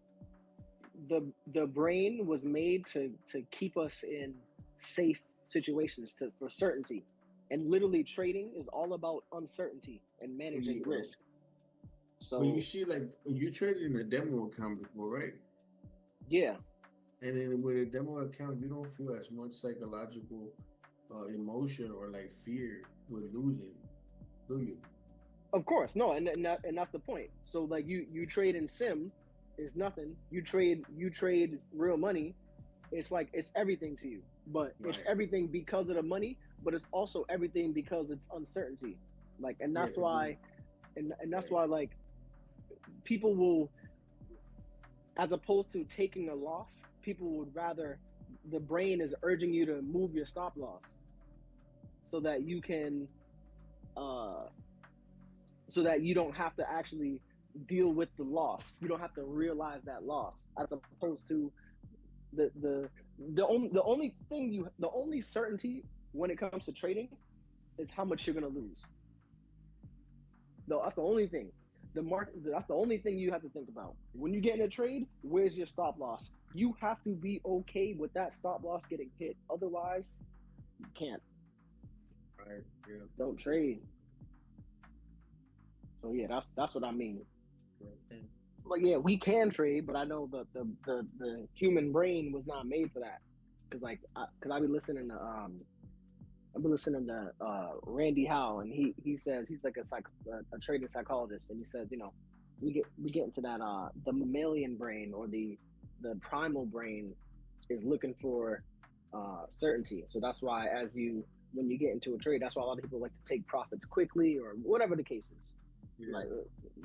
Speaker 6: the brain was made to keep us in safe situations, for certainty, and literally trading is all about uncertainty and managing risk. So
Speaker 7: you see, like, you traded in a demo account before, right?
Speaker 6: Yeah.
Speaker 7: And then with a demo account, you don't feel as much psychological emotion or like fear with losing, do you?
Speaker 6: Of course, no, and that's the point. So like you trade in sim is nothing. You trade real money. It's like it's everything to you, but it's everything because of the money. But it's also everything because it's uncertainty. Like, and that's why, and that's why, like, people will as opposed to taking a loss, people would rather, the brain is urging you to move your stop loss so that you can, so that you don't have to actually deal with the loss. You don't have to realize that loss, as opposed to the only certainty when it comes to trading is how much you're gonna lose. No, that's the only thing. The market, that's the only thing you have to think about. When you get in a trade, where's your stop loss? You have to be okay with that stop loss getting hit. Otherwise, you can't.
Speaker 7: Right. Yeah.
Speaker 6: Don't trade. So yeah, that's what I mean. Like, yeah, we can trade, but I know the human brain was not made for that. Cause I be listening to I've been listening to Randy Howe, and he says he's like a trading psychologist, and he says, you know, we get into that the mammalian brain, or the primal brain is looking for certainty. So that's why when you get into a trade, that's why a lot of people like to take profits quickly, or whatever the case is. Yeah. Like,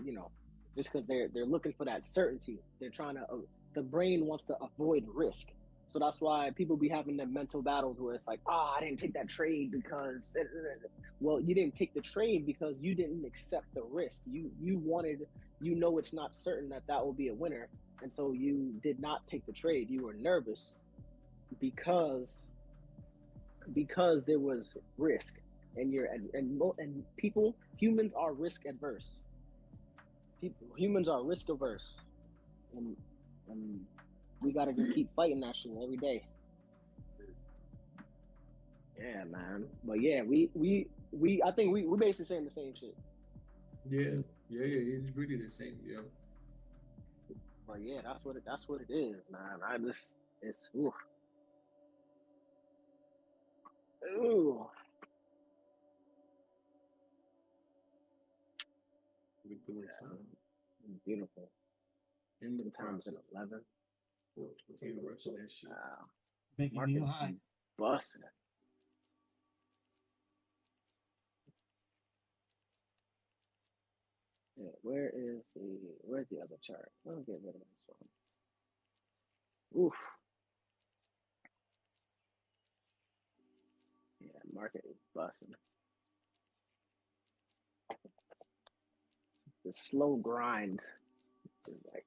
Speaker 6: you know, just because they're looking for that certainty. They're trying to the brain wants to avoid risk. So that's why people be having them mental battles where it's like, I didn't take that trade because, well, you didn't take the trade because you didn't accept the risk. You wanted, you know, it's not certain that will be a winner, and so you did not take the trade. You were nervous because there was risk, and humans are risk adverse. Humans are risk averse, and we gotta just keep fighting that shit every day. Yeah, man. But yeah, I think we basically saying the same shit.
Speaker 7: Yeah. It's really the same. Yeah.
Speaker 6: But yeah, that's what it is, man. It's ooh. Ooh. Beautiful.
Speaker 7: In the
Speaker 6: times at 11.
Speaker 2: Making new high.
Speaker 6: Busting. Yeah, where's the other chart? I'll get rid of this one. Oof. Yeah, market is busting. The slow grind is like,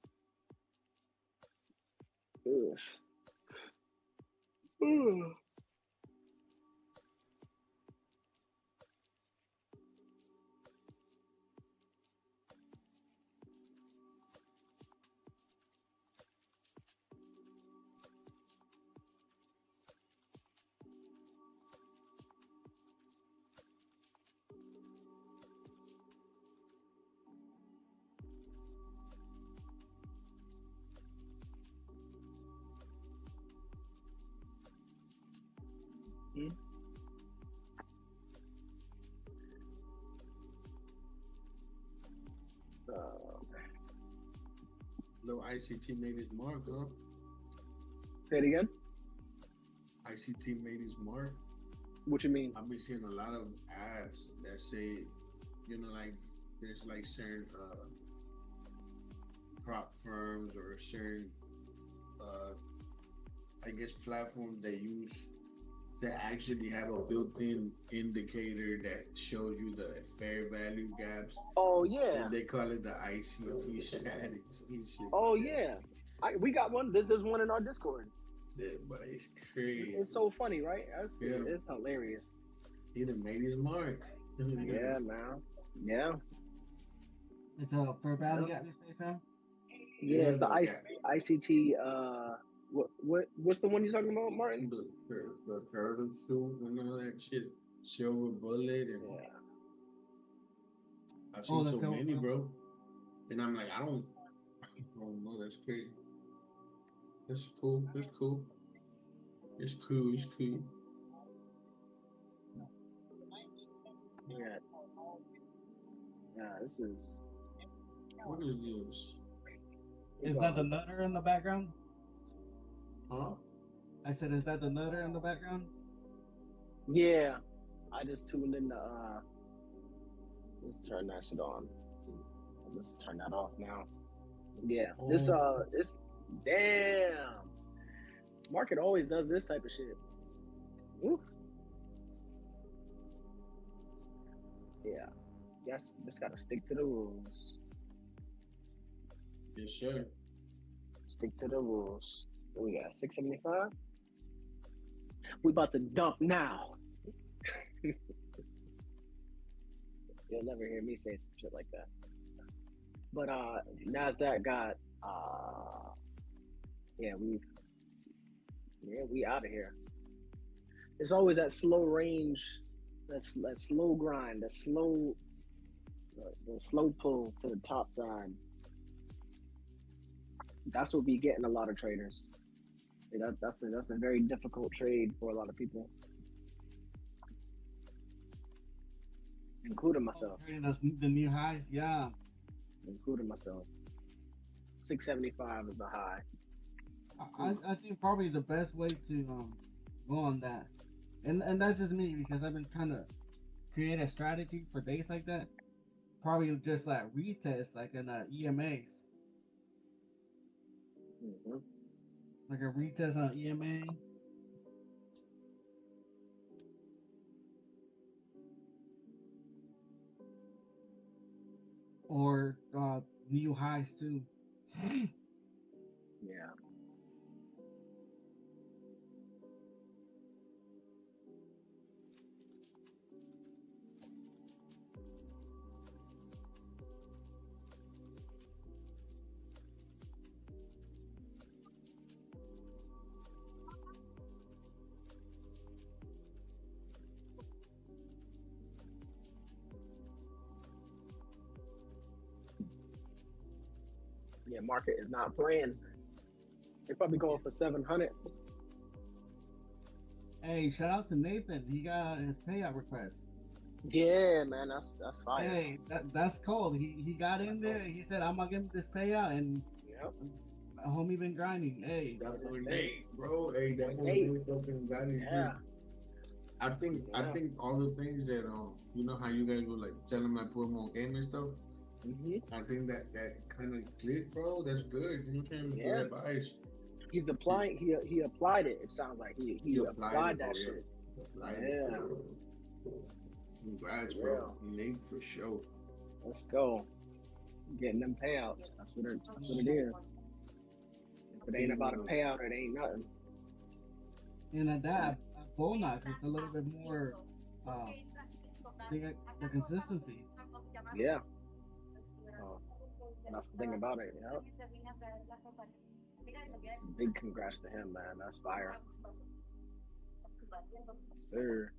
Speaker 6: oof. Ooh.
Speaker 7: No, ICT made his mark, huh?
Speaker 6: Say it again.
Speaker 7: ICT made his mark.
Speaker 6: What you mean?
Speaker 7: I've been seeing a lot of ads that say, you know, like there's like certain prop firms or certain I guess platforms that actually have a built-in indicator that shows you the fair value gaps.
Speaker 6: Oh yeah.
Speaker 7: And they call it the ICT strategy.
Speaker 6: Oh yeah. We got one. There's one in our Discord.
Speaker 7: Yeah, but it's crazy.
Speaker 6: It's so funny, right? It's hilarious.
Speaker 7: He done made his mark.
Speaker 6: Yeah, man. Yeah.
Speaker 2: It's a fair value gap, you say, fam?
Speaker 6: Yeah, it's the ICT. What's the one you're talking about, Martin?
Speaker 7: The turtle suit and all that shit. Silver bullet and I've seen so many, bro. And I'm like, I don't know. That's crazy. That's cool. It's cool.
Speaker 6: Yeah. Yeah, this is.
Speaker 7: What is this?
Speaker 2: Is that the nutter in the background?
Speaker 7: Huh?
Speaker 2: I said, is that the nutter in the background?
Speaker 6: Yeah. I just tuned in the let's turn that shit on. Let's turn that off now. Yeah. Damn. Market always does this type of shit. Woo. Yeah. Yes, just gotta stick to the rules.
Speaker 7: Yes, sir.
Speaker 6: Stick to the rules. What we got? 675? We about to dump now. You'll never hear me say some shit like that. But Nasdaq got we out of here. It's always that slow range, that slow grind, the slow pull to the top side. That's what we get in a lot of traders. That's a very difficult trade for a lot of people, including myself.
Speaker 2: The new highs, yeah.
Speaker 6: Including myself. 675 is the high.
Speaker 2: I think probably the best way to go on that, and that's just me because I've been trying to create a strategy for days like that. Probably just like retest like in EMAs.
Speaker 6: Mm-hmm.
Speaker 2: Like a retest on EMA. Or new highs too.
Speaker 6: Yeah. Yeah, market is not playing. They're probably going for 700.
Speaker 2: Hey, shout out to Nathan. He got his payout request.
Speaker 6: Yeah, man, that's fire.
Speaker 2: Hey, that's cold. He got in there. He said, "I'm gonna give him this payout," and
Speaker 6: Yep.
Speaker 2: homie been grinding. Hey,
Speaker 7: That boy Nate, bro. Hey, that boy
Speaker 6: Nate.
Speaker 7: Nate fucking got it.
Speaker 6: Yeah.
Speaker 7: I think all the things that you know how you guys were like telling him I put him on game and stuff.
Speaker 6: Mm-hmm.
Speaker 7: I think that kind of clicked, bro. That's good. You can
Speaker 6: Yeah.
Speaker 7: good advice.
Speaker 6: He's applying. He applied it. It sounds like he applied that
Speaker 7: bro,
Speaker 6: shit.
Speaker 7: Applied
Speaker 6: Yeah.
Speaker 7: it. Congrats, bro.
Speaker 6: Yeah.
Speaker 7: Nate for sure.
Speaker 6: Let's go. Getting them payouts. That's what it is. If it ain't about a payout, it ain't nothing.
Speaker 2: and at that bonus, it's a little bit more the consistency.
Speaker 6: Yeah. That's the thing about it. Yep. It's a big congrats to him, man. That's fire. Sir.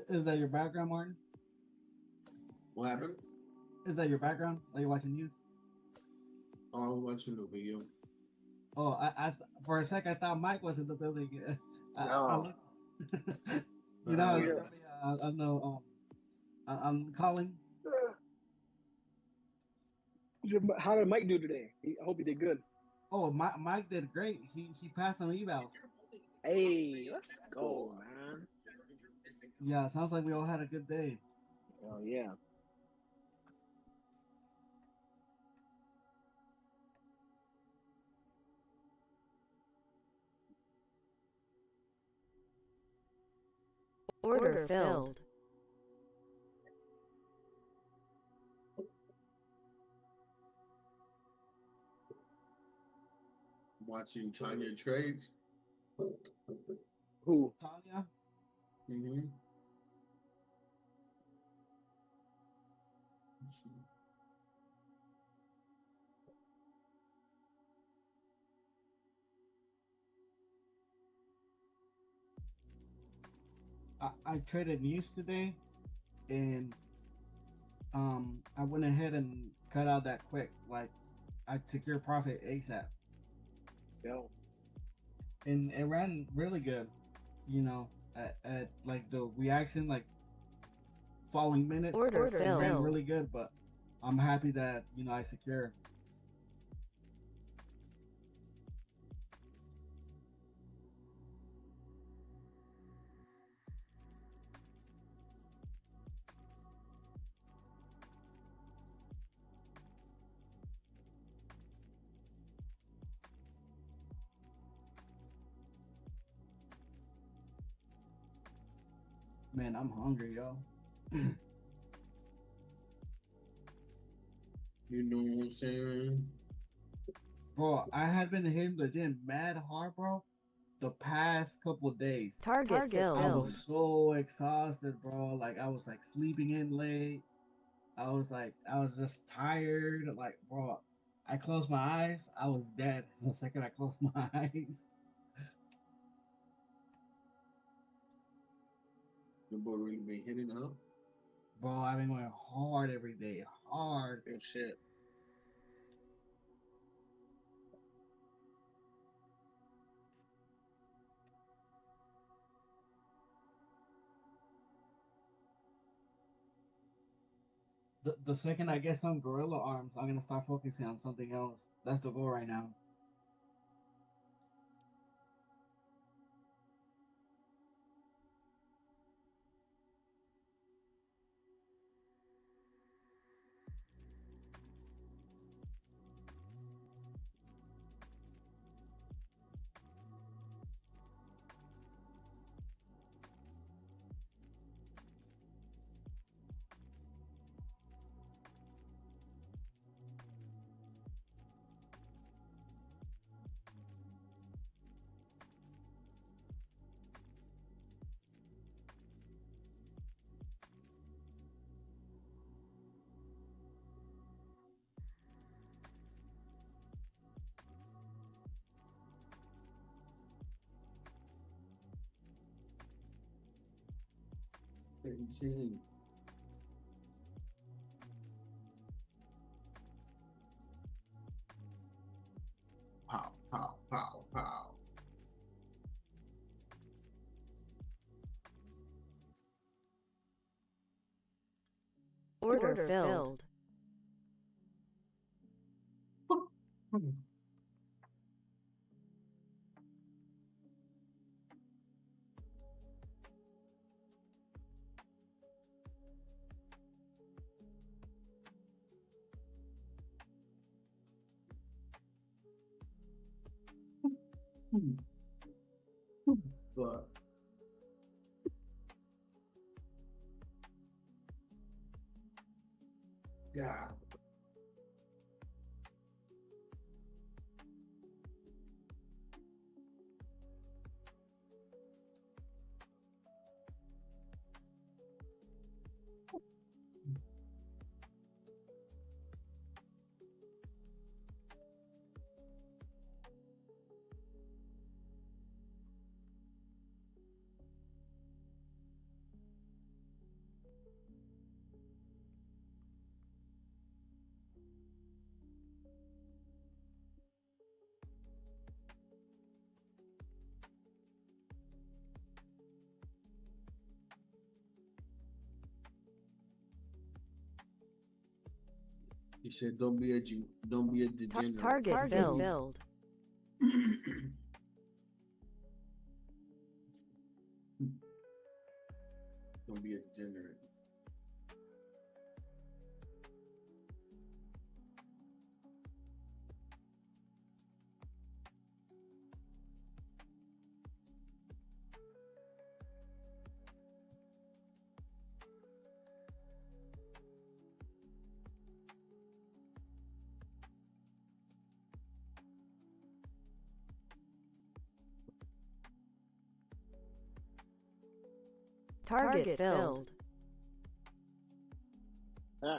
Speaker 2: Is that your background, Martin?
Speaker 7: What happened?
Speaker 2: Is that your background? Are you watching news?
Speaker 7: Oh, I was watching the video.
Speaker 2: Oh, I for a sec I thought Mike was in the building.
Speaker 6: No.
Speaker 2: You know, it's probably, I know. I'm calling.
Speaker 6: How did Mike do today? I hope he did good.
Speaker 2: Oh, Mike did great. He passed some evals.
Speaker 6: Hey, let's go, man.
Speaker 2: Yeah, sounds like we all had a good day.
Speaker 6: Oh yeah.
Speaker 3: Order filled.
Speaker 7: Watching Tanya trades.
Speaker 6: Who?
Speaker 2: Tanya?
Speaker 7: Mm-hmm.
Speaker 2: I traded news today, and I went ahead and cut out that quick. Like, I secured profit ASAP.
Speaker 6: Yo.
Speaker 2: And it ran really good, you know, at like the reaction, like following minutes,
Speaker 3: Order
Speaker 2: it
Speaker 3: filled.
Speaker 2: ran really good. But I'm happy that I secured. Man, I'm hungry, yo.
Speaker 7: You know what I'm saying?
Speaker 2: Bro, I had been hitting the gym mad hard, bro, the past couple days.
Speaker 3: Target
Speaker 2: I
Speaker 3: filled.
Speaker 2: was so exhausted, bro. Like I was like sleeping in late. I was just tired. Like, bro, I closed my eyes. I was dead the second I closed my eyes.
Speaker 7: The boy really been hitting up.
Speaker 2: Bro, I've been going hard every day. Hard.
Speaker 6: Good shit.
Speaker 2: The second I get some gorilla arms, I'm gonna start focusing on something else. That's the goal right now.
Speaker 7: Insane. Pow, pow, pow, pow.
Speaker 3: Order filled.
Speaker 7: But yeah. He said, "Don't be a degenerate."
Speaker 3: Target filled.
Speaker 7: Don't be a degenerate.
Speaker 3: Target filled.
Speaker 6: Ah.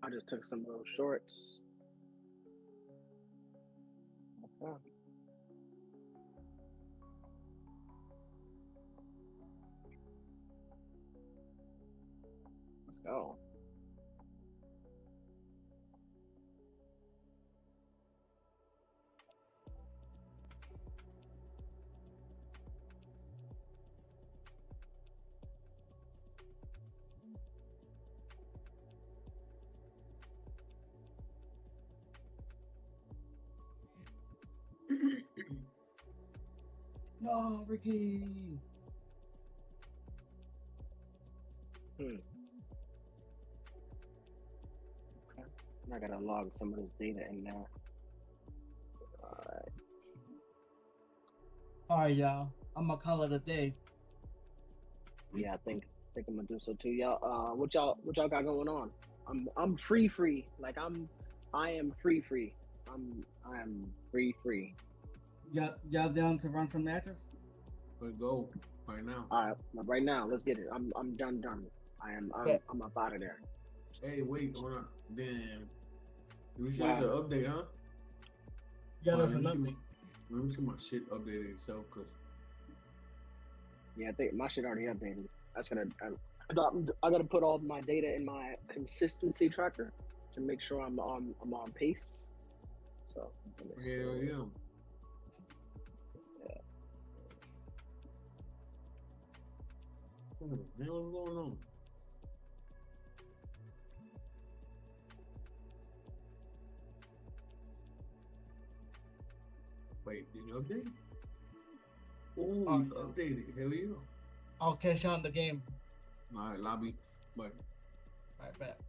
Speaker 6: I just took some of those shorts. Okay. Let's go.
Speaker 2: No, Ricky.
Speaker 6: Okay. I gotta log some of this data in there. Alright.
Speaker 2: All right, y'all. I'm gonna call it a day.
Speaker 6: Yeah, I think I'm gonna do so too. Y'all, what y'all got going on? I'm free. Like I am free. I am free.
Speaker 2: Y'all down to run some matches?
Speaker 7: Let's go right now.
Speaker 6: All right, right now, let's get it. I'm done. I'm up out of there.
Speaker 7: Hey, wait, hold on. Damn. We should have an update, huh?
Speaker 2: Yeah, that's
Speaker 7: let me
Speaker 2: another
Speaker 7: see
Speaker 2: thing.
Speaker 7: Let me see my shit updated itself, cause
Speaker 6: Yeah, I think my shit already updated. That's gonna. I gotta put all my data in my consistency tracker to make sure I'm on pace. So.
Speaker 7: hell yeah. Man, what's going on? Wait, did you update? Oh, you updated. Hell yeah.
Speaker 2: I'll catch you on the game.
Speaker 7: All right, lobby. Bye.
Speaker 2: All right, bet.